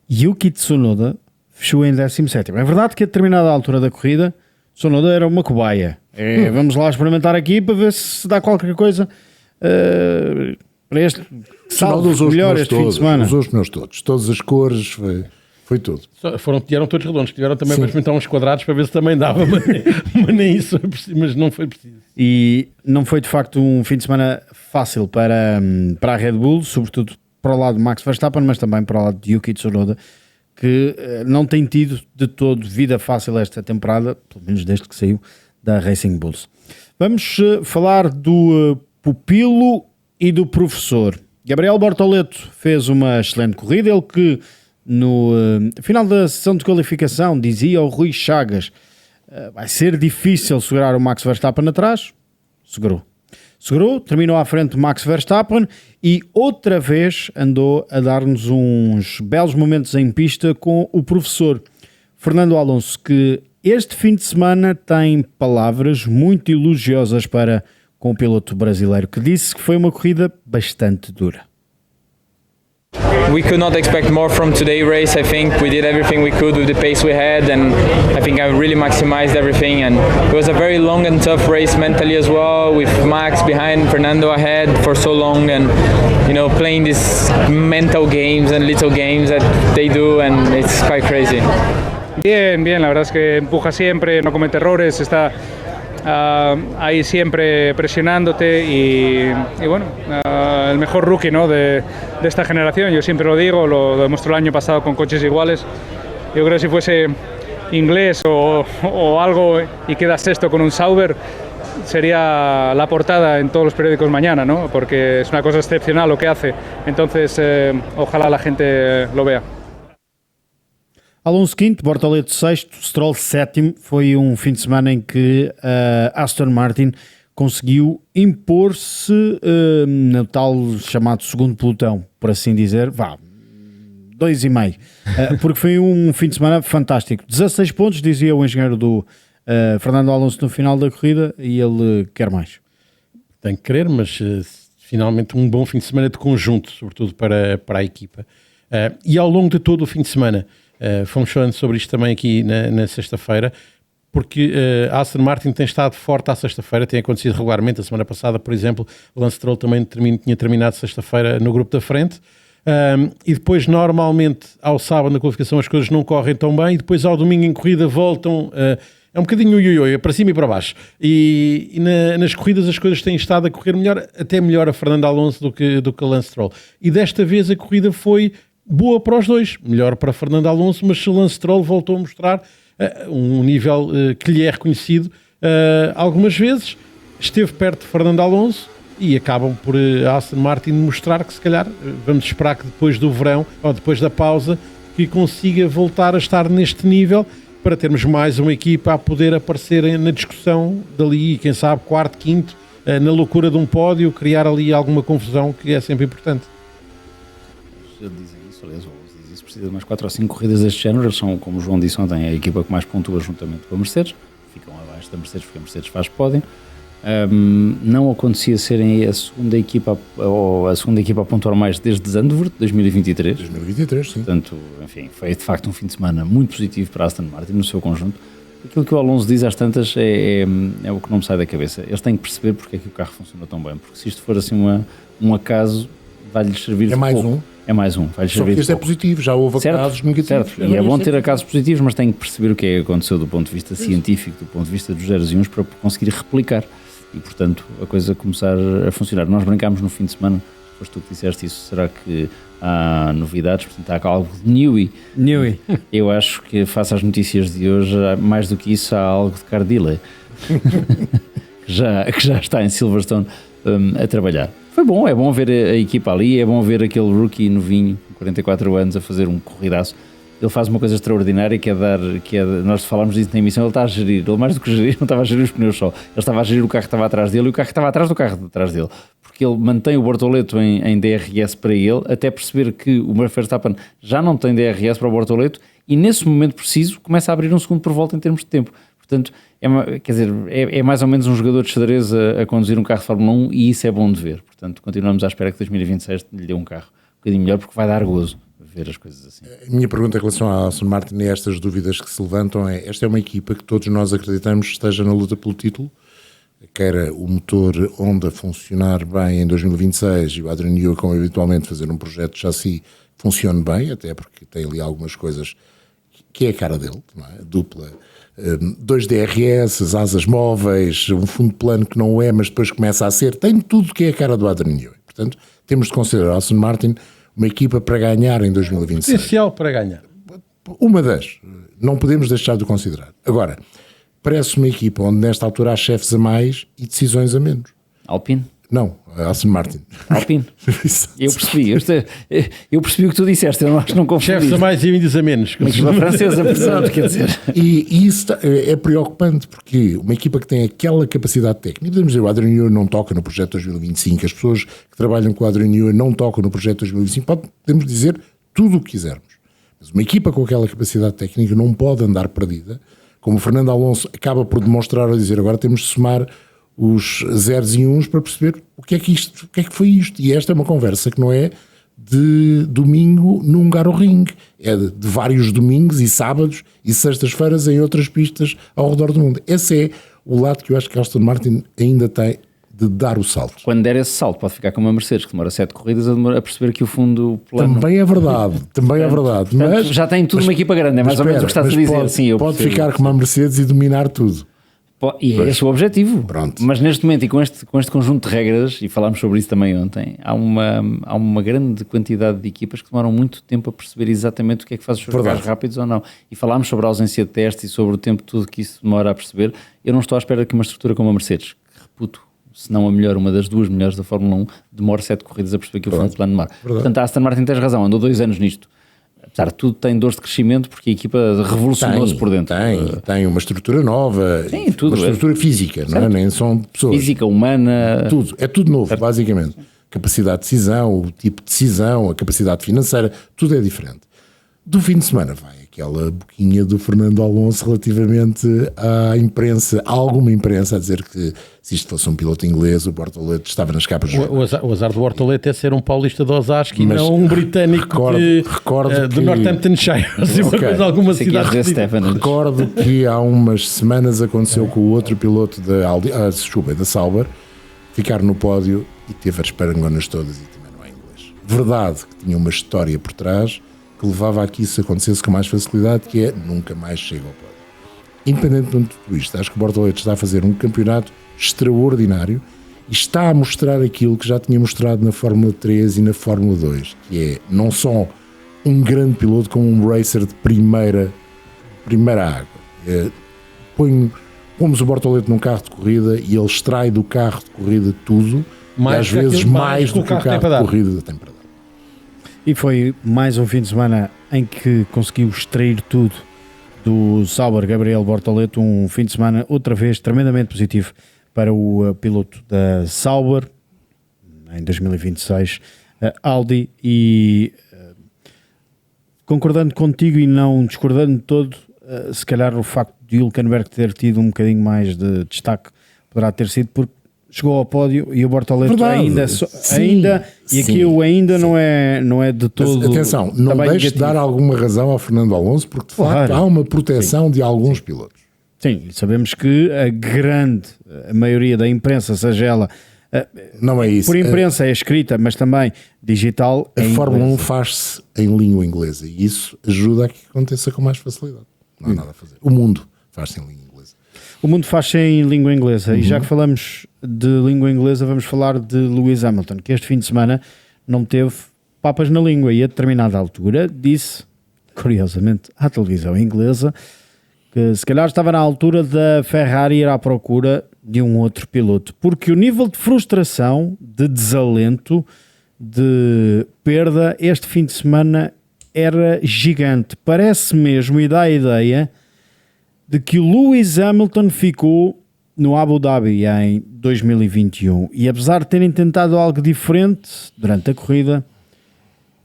e Yuki Tsunoda fechou em 17º. É verdade que a determinada altura da corrida Tsunoda era uma cobaia. Vamos lá experimentar aqui para ver se dá qualquer coisa para este saldo melhor este fim de semana. Usou os pneus todos, todas as cores, foi tudo. Tiveram todos redondos, tiveram também para experimentar uns quadrados para ver se também dava, mas nem isso foi preciso, mas não foi preciso. E não foi de facto um fim de semana fácil para a Red Bull, sobretudo para o lado de Max Verstappen, mas também para o lado de Yuki Tsunoda, que não tem tido de todo vida fácil esta temporada, pelo menos desde que saiu da Racing Bulls. Vamos falar do pupilo e do professor. Gabriel Bortoleto fez uma excelente corrida, ele que no final da sessão de qualificação dizia ao Rui Chagas vai ser difícil segurar o Max Verstappen atrás. Segurou, terminou à frente de Max Verstappen e outra vez andou a dar-nos uns belos momentos em pista com o professor Fernando Alonso, que este fim de semana tem palavras muito elogiosas para com o piloto brasileiro, que disse que foi uma corrida bastante dura. We could not expect more from today's race. I think we did everything we could with the pace we had, and I think I really maximized everything. And it was a very long and tough race mentally as well, with Max behind, Fernando ahead for so long, and playing these mental games and little games that they do, and it's quite crazy. Bien, la verdad es que empuja siempre, no comete errores, está ahí siempre presionándote y bueno, el mejor rookie, ¿no? de esta generación, yo siempre lo digo, lo demostró el año pasado con coches iguales. Yo creo que si fuese inglés o algo y queda sexto con un Sauber, sería la portada en todos los periódicos mañana, ¿no? Porque es una cosa excepcional lo que hace, entonces ojalá la gente lo vea. Alonso quinto, Bortoleto sexto, Stroll sétimo. Foi um fim de semana em que Aston Martin conseguiu impor-se no tal chamado segundo pelotão, por assim dizer, 2,5, porque foi um fim de semana fantástico. 16 pontos, dizia o engenheiro do Fernando Alonso no final da corrida, e ele quer mais. Tem que querer, mas finalmente um bom fim de semana de conjunto, sobretudo para a equipa. E ao longo de todo o fim de semana, fomos falando sobre isto também aqui na sexta-feira, porque a Aston Martin tem estado forte à sexta-feira, tem acontecido regularmente. A semana passada, por exemplo, o Lance Stroll também tinha terminado sexta-feira no grupo da frente, e depois normalmente ao sábado na qualificação as coisas não correm tão bem, e depois ao domingo em corrida voltam, é um bocadinho ui-ui-ui, para cima e para baixo, e nas corridas as coisas têm estado a correr melhor, até melhor a Fernando Alonso do que a Lance Stroll, e desta vez a corrida foi boa para os dois, melhor para Fernando Alonso, mas o Lance Stroll voltou a mostrar um nível que lhe é reconhecido algumas vezes, esteve perto de Fernando Alonso, e acabam por a Aston Martin mostrar que se calhar vamos esperar que depois do verão, ou depois da pausa, que consiga voltar a estar neste nível, para termos mais uma equipa a poder aparecer na discussão dali, quem sabe quarto, quinto, na loucura de um pódio, criar ali alguma confusão, que é sempre importante. Aliás, isso precisa de umas 4 ou 5 corridas deste género. Eles são, como o João disse ontem, a equipa que mais pontua juntamente com a Mercedes, ficam abaixo da Mercedes porque a Mercedes faz pódio. Não acontecia serem a segunda equipa a pontuar mais desde Zandvoort, 2023, sim. Portanto, enfim, foi de facto um fim de semana muito positivo para a Aston Martin no seu conjunto. Aquilo que o Alonso diz às tantas é o que não me sai da cabeça. Eles têm que perceber porque é que o carro funciona tão bem, porque se isto for assim um acaso, vai-lhes servir. É mais pouco. um. É mais um. Vai-lhes Só que servir este é pouco. positivo, já houve casos negativos. Certo. E é bom ter casos positivos, mas tem que perceber o que é que aconteceu do ponto de vista científico, do ponto de vista dos 0 e 1 para conseguir replicar. E, portanto, a coisa começar a funcionar. Nós brincámos no fim de semana, foste tu que disseste isso, será que há novidades? Portanto, há algo de Newey. Eu acho que, face às notícias de hoje, mais do que isso, há algo de Cardile, que já está em Silverstone a trabalhar. Foi bom, é bom ver a equipa ali, é bom ver aquele rookie novinho, com 44 anos, a fazer um corridaço. Ele faz uma coisa extraordinária que é nós falámos disso na emissão, ele está a gerir, ele mais do que gerir, não estava a gerir os pneus só, ele estava a gerir o carro que estava atrás dele e o carro que estava atrás do carro de atrás dele, porque ele mantém o Bortoleto em DRS para ele, até perceber que o Verstappen já não tem DRS para o Bortoleto e nesse momento preciso começa a abrir um segundo por volta em termos de tempo. Portanto, é mais ou menos um jogador de xadrez a conduzir um carro de Fórmula 1 e isso é bom de ver. Portanto, continuamos à espera que 2026 lhe dê um carro um bocadinho melhor, porque vai dar gozo ver as coisas assim. A minha pergunta em relação à Aston Martin e estas dúvidas que se levantam é: esta é uma equipa que todos nós acreditamos esteja na luta pelo título, quer o motor Honda funcionar bem em 2026 e o Adrian Newey, como eventualmente fazer um projeto de chassi funcione bem, até porque tem ali algumas coisas que é a cara dele, não é? Dupla, 2 DRS, as asas móveis, um fundo plano que não é, mas depois começa a ser, tem tudo que é a cara do Adrian Newey. Portanto, temos de considerar a Aston Martin uma equipa para ganhar em 2026. Potencial para ganhar. Uma das. Não podemos deixar de considerar. Agora, parece uma equipa onde nesta altura há chefes a mais e decisões a menos. Alpine? Não, a Aston Martin. Alpine? Eu percebi o que tu disseste, eu acho que não confundi. Chefes a mais e índios a menos. Uma equipa francesa, portanto, quer dizer. E isso é preocupante, porque uma equipa que tem aquela capacidade técnica, podemos dizer, o Adrian Newey não toca no projeto 2025, as pessoas que trabalham com o Adrian Newey não tocam no projeto 2025, podemos dizer tudo o que quisermos. Mas uma equipa com aquela capacidade técnica não pode andar perdida, como o Fernando Alonso acaba por demonstrar, a dizer, agora temos de somar os 0 e 1 para perceber o que é que foi isto. E esta é uma conversa que não é de domingo num Hungaroring, é de vários domingos e sábados e sextas-feiras em outras pistas ao redor do mundo. Esse é o lado que eu acho que a Aston Martin ainda tem de dar o salto. Quando der esse salto pode ficar como uma Mercedes, que demora 7 corridas a perceber que o fundo plano... Também é verdade, Portanto, mas já tem tudo uma equipa grande, é mais ou menos o que estás a dizer. Pode, sim, pode ficar como a Mercedes e dominar tudo. E é esse o objetivo. Pronto. Mas neste momento e com este conjunto de regras, e falámos sobre isso também ontem, há uma grande quantidade de equipas que demoram muito tempo a perceber exatamente o que é que faz os seus carros rápidos ou não. E falámos sobre a ausência de testes e sobre o tempo tudo que isso demora a perceber. Eu não estou à espera que uma estrutura como a Mercedes, que reputo, se não a melhor, uma das 2 melhores da Fórmula 1, demore 7 corridas a perceber que o fundo plano demora. Portanto, a Aston Martin tens razão, andou 2 anos nisto. Apesar de tudo, tem dores de crescimento porque a equipa revolucionou-se por dentro. Tem uma estrutura nova, tudo, uma estrutura física, não é? Nem são pessoas. Física, humana. Tudo, é tudo novo, basicamente. Capacidade de decisão, o tipo de decisão, a capacidade financeira, tudo é diferente. Do fim de semana vai aquela boquinha do Fernando Alonso relativamente à imprensa, a alguma imprensa, a dizer que se isto fosse um piloto inglês, o Bortoleto estava nas capas de jogo. O azar do Bortoleto é ser um paulista de Osasco e não um britânico do Northamptonshire. Alguma cidade. Recordo que há umas semanas aconteceu com o outro piloto da Sauber ficar no pódio e teve as parangonas todas e também não é inglês. Verdade que tinha uma história por trás que levava a que isso acontecesse com mais facilidade, que é nunca mais chega ao pódio. Independentemente de tudo isto, acho que o Bortoleto está a fazer um campeonato extraordinário e está a mostrar aquilo que já tinha mostrado na Fórmula 3 e na Fórmula 2, que é não só um grande piloto, como um racer de primeira água. Pomos o Bortoleto num carro de corrida e ele extrai do carro de corrida tudo, e às vezes mais do que o carro de corrida tem para dar. E foi mais um fim de semana em que conseguiu extrair tudo do Sauber Gabriel Bortoleto, um fim de semana outra vez tremendamente positivo para o piloto da Sauber em 2026, Audi, e concordando contigo e não discordando de todo, se calhar o facto de Hülkenberg ter tido um bocadinho mais de destaque poderá ter sido porque chegou ao pódio e o Bortoleto ainda e aqui o ainda não é de todo. Mas, atenção, não deixe de dar alguma razão ao Fernando Alonso, porque de facto há uma proteção de alguns pilotos. Sim, sabemos que a maioria da imprensa, seja ela Não é isso. Por imprensa é escrita, mas também digital. A Fórmula 1 faz-se em língua inglesa e isso ajuda a que aconteça com mais facilidade. Não há nada a fazer. O mundo faz-se em língua inglesa. O mundo faz-se em língua inglesa. E já que falamos de língua inglesa, vamos falar de Lewis Hamilton, que este fim de semana não teve papas na língua e a determinada altura disse, curiosamente, à televisão inglesa, que se calhar estava na altura da Ferrari ir à procura de um outro piloto, porque o nível de frustração, de desalento, de perda este fim de semana era gigante. Parece mesmo e dá a ideia de que o Lewis Hamilton ficou no Abu Dhabi em 2021 e apesar de terem tentado algo diferente durante a corrida,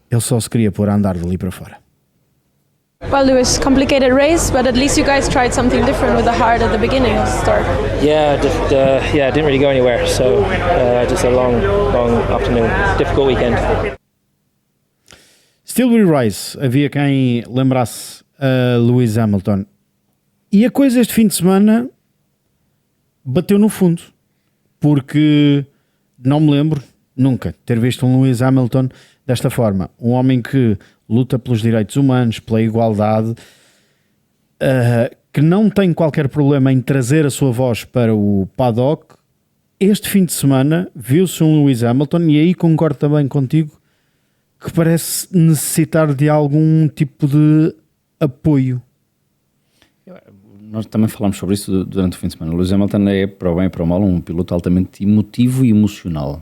ele só se queria pôr a andar dali para fora. Well, it was a complicated race, but at least you guys tried something different with the hard at the beginning of the start. Yeah, didn't really go anywhere. So just a long afternoon, difficult weekend. Still we rise. Havia quem lembrasse Lewis Hamilton. E a coisa este fim de semana bateu no fundo, porque não me lembro nunca ter visto um Lewis Hamilton desta forma. Um homem que luta pelos direitos humanos, pela igualdade, que não tem qualquer problema em trazer a sua voz para o paddock. Este fim de semana viu-se um Lewis Hamilton, e aí concordo também contigo, que parece necessitar de algum tipo de apoio. Nós também falámos sobre isso durante o fim de semana. O Lewis Hamilton é, para o bem e para o mal, um piloto altamente emotivo e emocional.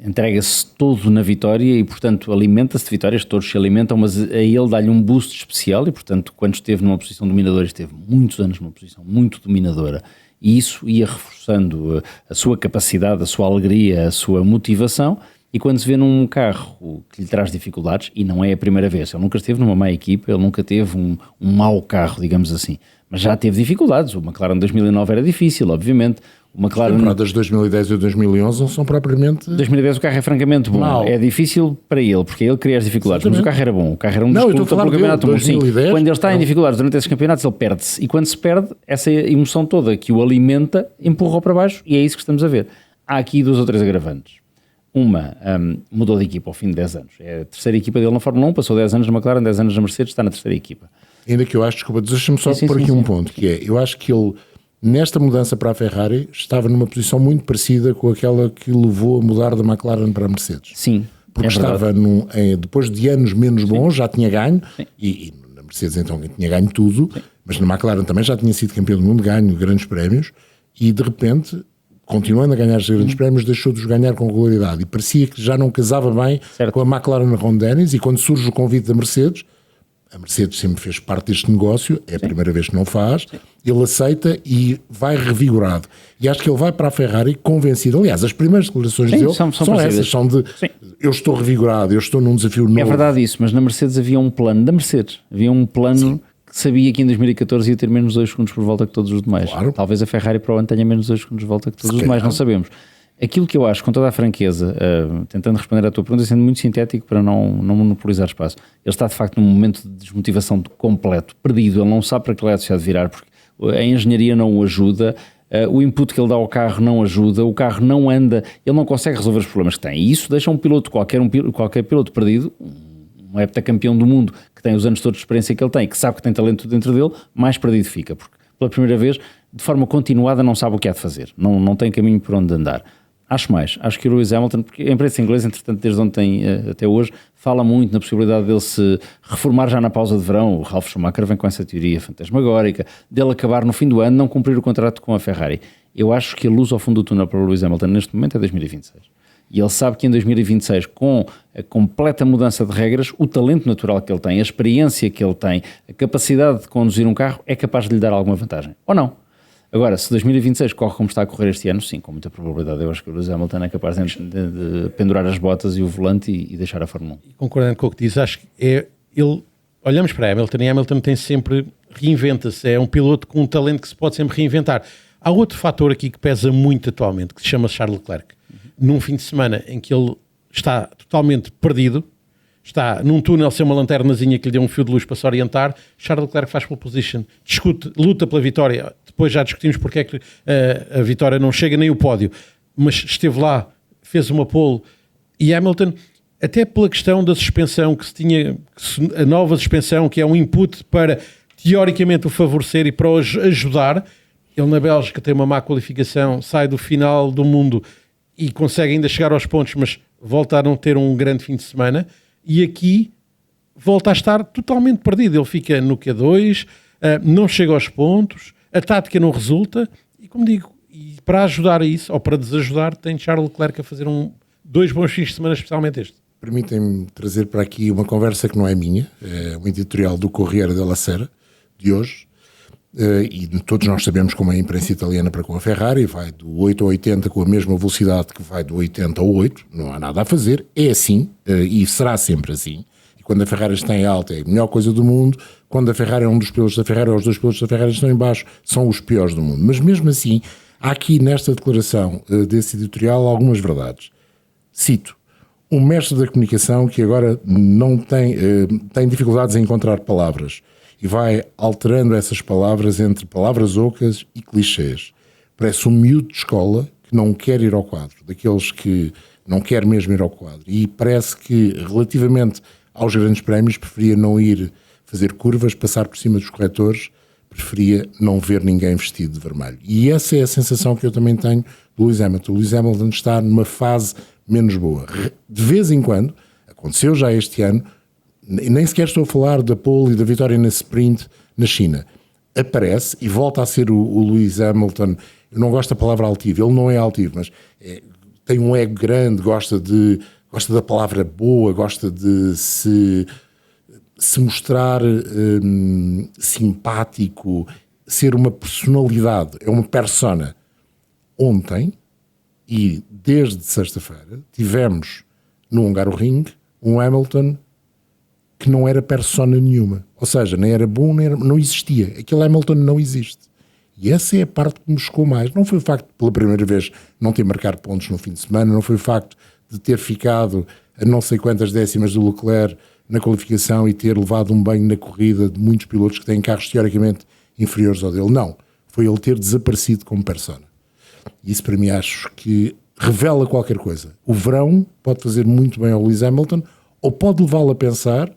Entrega-se todo na vitória e, portanto, alimenta-se de vitórias, todos se alimentam, mas a ele dá-lhe um boost especial e, portanto, quando esteve numa posição dominadora, esteve muitos anos numa posição muito dominadora, e isso ia reforçando a sua capacidade, a sua alegria, a sua motivação, e quando se vê num carro que lhe traz dificuldades, e não é a primeira vez, ele nunca esteve numa má equipa, ele nunca teve um mau carro, digamos assim, mas já teve dificuldades. O McLaren 2009 era difícil, obviamente. O McLaren... As temporadas de 2010 e 2011 não são propriamente... 2010 o carro é francamente bom. Mal. É difícil para ele, porque ele cria as dificuldades. Exatamente. Mas o carro era bom. O carro era um disputa pelo campeonato. 2010, quando ele está em dificuldades durante esses campeonatos, ele perde-se. E quando se perde, essa emoção toda que o alimenta, empurra-o para baixo, e é isso que estamos a ver. Há aqui 2 ou 3 agravantes. Uma, mudou de equipa ao fim de 10 anos. É a terceira equipa dele na Fórmula 1, passou 10 anos na McLaren, 10 anos na Mercedes, está na terceira equipa. Ainda que eu acho, desculpa, deixa-me só por aqui um ponto, que é, eu acho que ele, nesta mudança para a Ferrari, estava numa posição muito parecida com aquela que levou a mudar da McLaren para a Mercedes. Sim, porque estava depois de anos menos bons, já tinha ganho, e na Mercedes então tinha ganho tudo, mas na McLaren também já tinha sido campeão do mundo, ganho grandes prémios, e de repente, continuando a ganhar os grandes prémios, deixou de os ganhar com regularidade, e parecia que já não casava bem com a McLaren na Ron Dennis, e quando surge o convite da Mercedes, a Mercedes sempre fez parte deste negócio, é a primeira vez que não faz, ele aceita e vai revigorado. E acho que ele vai para a Ferrari convencido. Aliás, as primeiras declarações dele são essas, são de eu estou revigorado, eu estou num desafio novo. É verdade isso, mas na Mercedes havia um plano da Mercedes, havia um plano que sabia que em 2014 ia ter menos 2 segundos por volta que todos os demais. Claro. Talvez a Ferrari para o ano tenha menos 2 segundos por volta que todos os demais, não sabemos. Aquilo que eu acho, com toda a franqueza, tentando responder à tua pergunta, sendo muito sintético para não monopolizar espaço, ele está de facto num momento de desmotivação completo, perdido, ele não sabe para que lado se há de virar, porque a engenharia não o ajuda, o input que ele dá ao carro não ajuda, o carro não anda, ele não consegue resolver os problemas que tem, e isso deixa um piloto, qualquer piloto perdido, um heptacampeão do mundo, que tem os anos todos de experiência que ele tem, que sabe que tem talento dentro dele, mais perdido fica, porque pela primeira vez, de forma continuada, não sabe o que há de fazer, não tem caminho por onde andar. Acho que o Lewis Hamilton, porque a imprensa inglesa, entretanto, desde ontem até hoje, fala muito na possibilidade dele se reformar já na pausa de verão. O Ralf Schumacher vem com essa teoria fantasmagórica, dele acabar no fim do ano, não cumprir o contrato com a Ferrari. Eu acho que a luz ao fundo do túnel para o Lewis Hamilton neste momento é 2026. E ele sabe que em 2026, com a completa mudança de regras, o talento natural que ele tem, a experiência que ele tem, a capacidade de conduzir um carro, é capaz de lhe dar alguma vantagem. Ou não? Agora, se 2026 corre como está a correr este ano, sim, com muita probabilidade, eu acho que o Lewis Hamilton é capaz de pendurar as botas e o volante e deixar a Fórmula 1. Concordando com o que diz, acho que ele, olhamos para Hamilton e Hamilton tem sempre, reinventa-se, é um piloto com um talento que se pode sempre reinventar. Há outro fator aqui que pesa muito atualmente, que se chama Charles Leclerc. Num fim de semana em que ele está totalmente perdido, está num túnel sem uma lanternazinha que lhe deu um fio de luz para se orientar, Charles Leclerc faz pole position, luta pela vitória, depois já discutimos porque é que a vitória não chega nem o pódio, mas esteve lá, fez uma pole. E Hamilton, até pela questão da suspensão que se tinha, a nova suspensão, que é um input para teoricamente o favorecer e para o ajudar, ele na Bélgica tem uma má qualificação, sai do final do mundo e consegue ainda chegar aos pontos, mas volta a não ter um grande fim de semana, e aqui volta a estar totalmente perdido. Ele fica no Q2, não chega aos pontos, a tática não resulta, e como digo, e para ajudar a isso, ou para desajudar, tem Charles Leclerc a fazer dois bons fins de semana, especialmente este. Permitem-me trazer para aqui uma conversa que não é minha, é um editorial do Corriere della Sera, de hoje, e todos nós sabemos como é a imprensa italiana para com a Ferrari, vai do 8 ao 80 com a mesma velocidade que vai do 80 ao 8, não há nada a fazer, é assim, e será sempre assim. E quando a Ferrari está em alta é a melhor coisa do mundo, quando a Ferrari é um dos pilotos da Ferrari ou os dois pilotos da Ferrari estão em baixo, são os piores do mundo. Mas mesmo assim, há aqui nesta declaração desse editorial algumas verdades. Cito: um mestre da comunicação que agora não tem dificuldades em encontrar palavras e vai alterando essas palavras entre palavras ocas e clichês. Parece um miúdo de escola que não quer ir ao quadro, daqueles que não quer mesmo ir ao quadro. E parece que, relativamente aos grandes prémios, preferia não ir fazer curvas, passar por cima dos corretores, preferia não ver ninguém vestido de vermelho. E essa é a sensação que eu também tenho do Lewis Hamilton. O Lewis Hamilton está numa fase menos boa. De vez em quando, aconteceu já este ano, nem sequer estou a falar da pole e da vitória na sprint na China, aparece e volta a ser o Lewis Hamilton. Eu não gosto da palavra altivo, ele não é altivo, mas tem um ego grande, gosta da palavra boa, gosta de se mostrar simpático, ser uma personalidade, é uma persona. Ontem, e desde sexta-feira, tivemos no Hungaroring um Hamilton que não era persona nenhuma. Ou seja, nem era bom, não existia. Aquele Hamilton não existe. E essa é a parte que me chocou mais. Não foi o facto de, pela primeira vez, não ter marcado pontos no fim de semana, não foi o facto de ter ficado a não sei quantas décimas do Leclerc na qualificação e ter levado um banho na corrida de muitos pilotos que têm carros teoricamente inferiores ao dele. Não. Foi ele ter desaparecido como persona. Isso para mim acho que revela qualquer coisa. O verão pode fazer muito bem ao Lewis Hamilton ou pode levá-lo a pensar.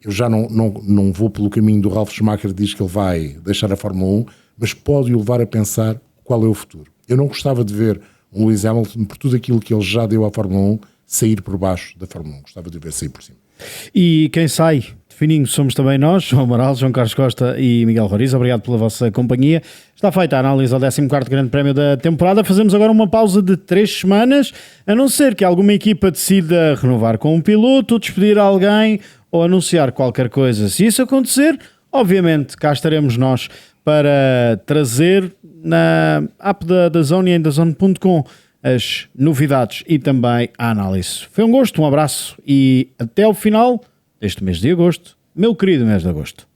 Eu já não vou pelo caminho do Ralf Schumacher, diz que ele vai deixar a Fórmula 1, mas pode o levar a pensar qual é o futuro. Eu não gostava de ver um Lewis Hamilton, por tudo aquilo que ele já deu à Fórmula 1, sair por baixo da Fórmula 1. Gostava de o ver sair por cima. E quem sai de fininho somos também nós, João Amaral, João Carlos Costa e Miguel Roriz. Obrigado pela vossa companhia. Está feita a análise ao 14º Grande Prémio da temporada. Fazemos agora uma pausa de 3 semanas, a não ser que alguma equipa decida renovar com um piloto, despedir alguém ou anunciar qualquer coisa. Se isso acontecer, obviamente cá estaremos nós para trazer na app da Zone e em dazone.com as novidades e também a análise. Foi um gosto, um abraço e até ao final deste mês de agosto, meu querido mês de agosto.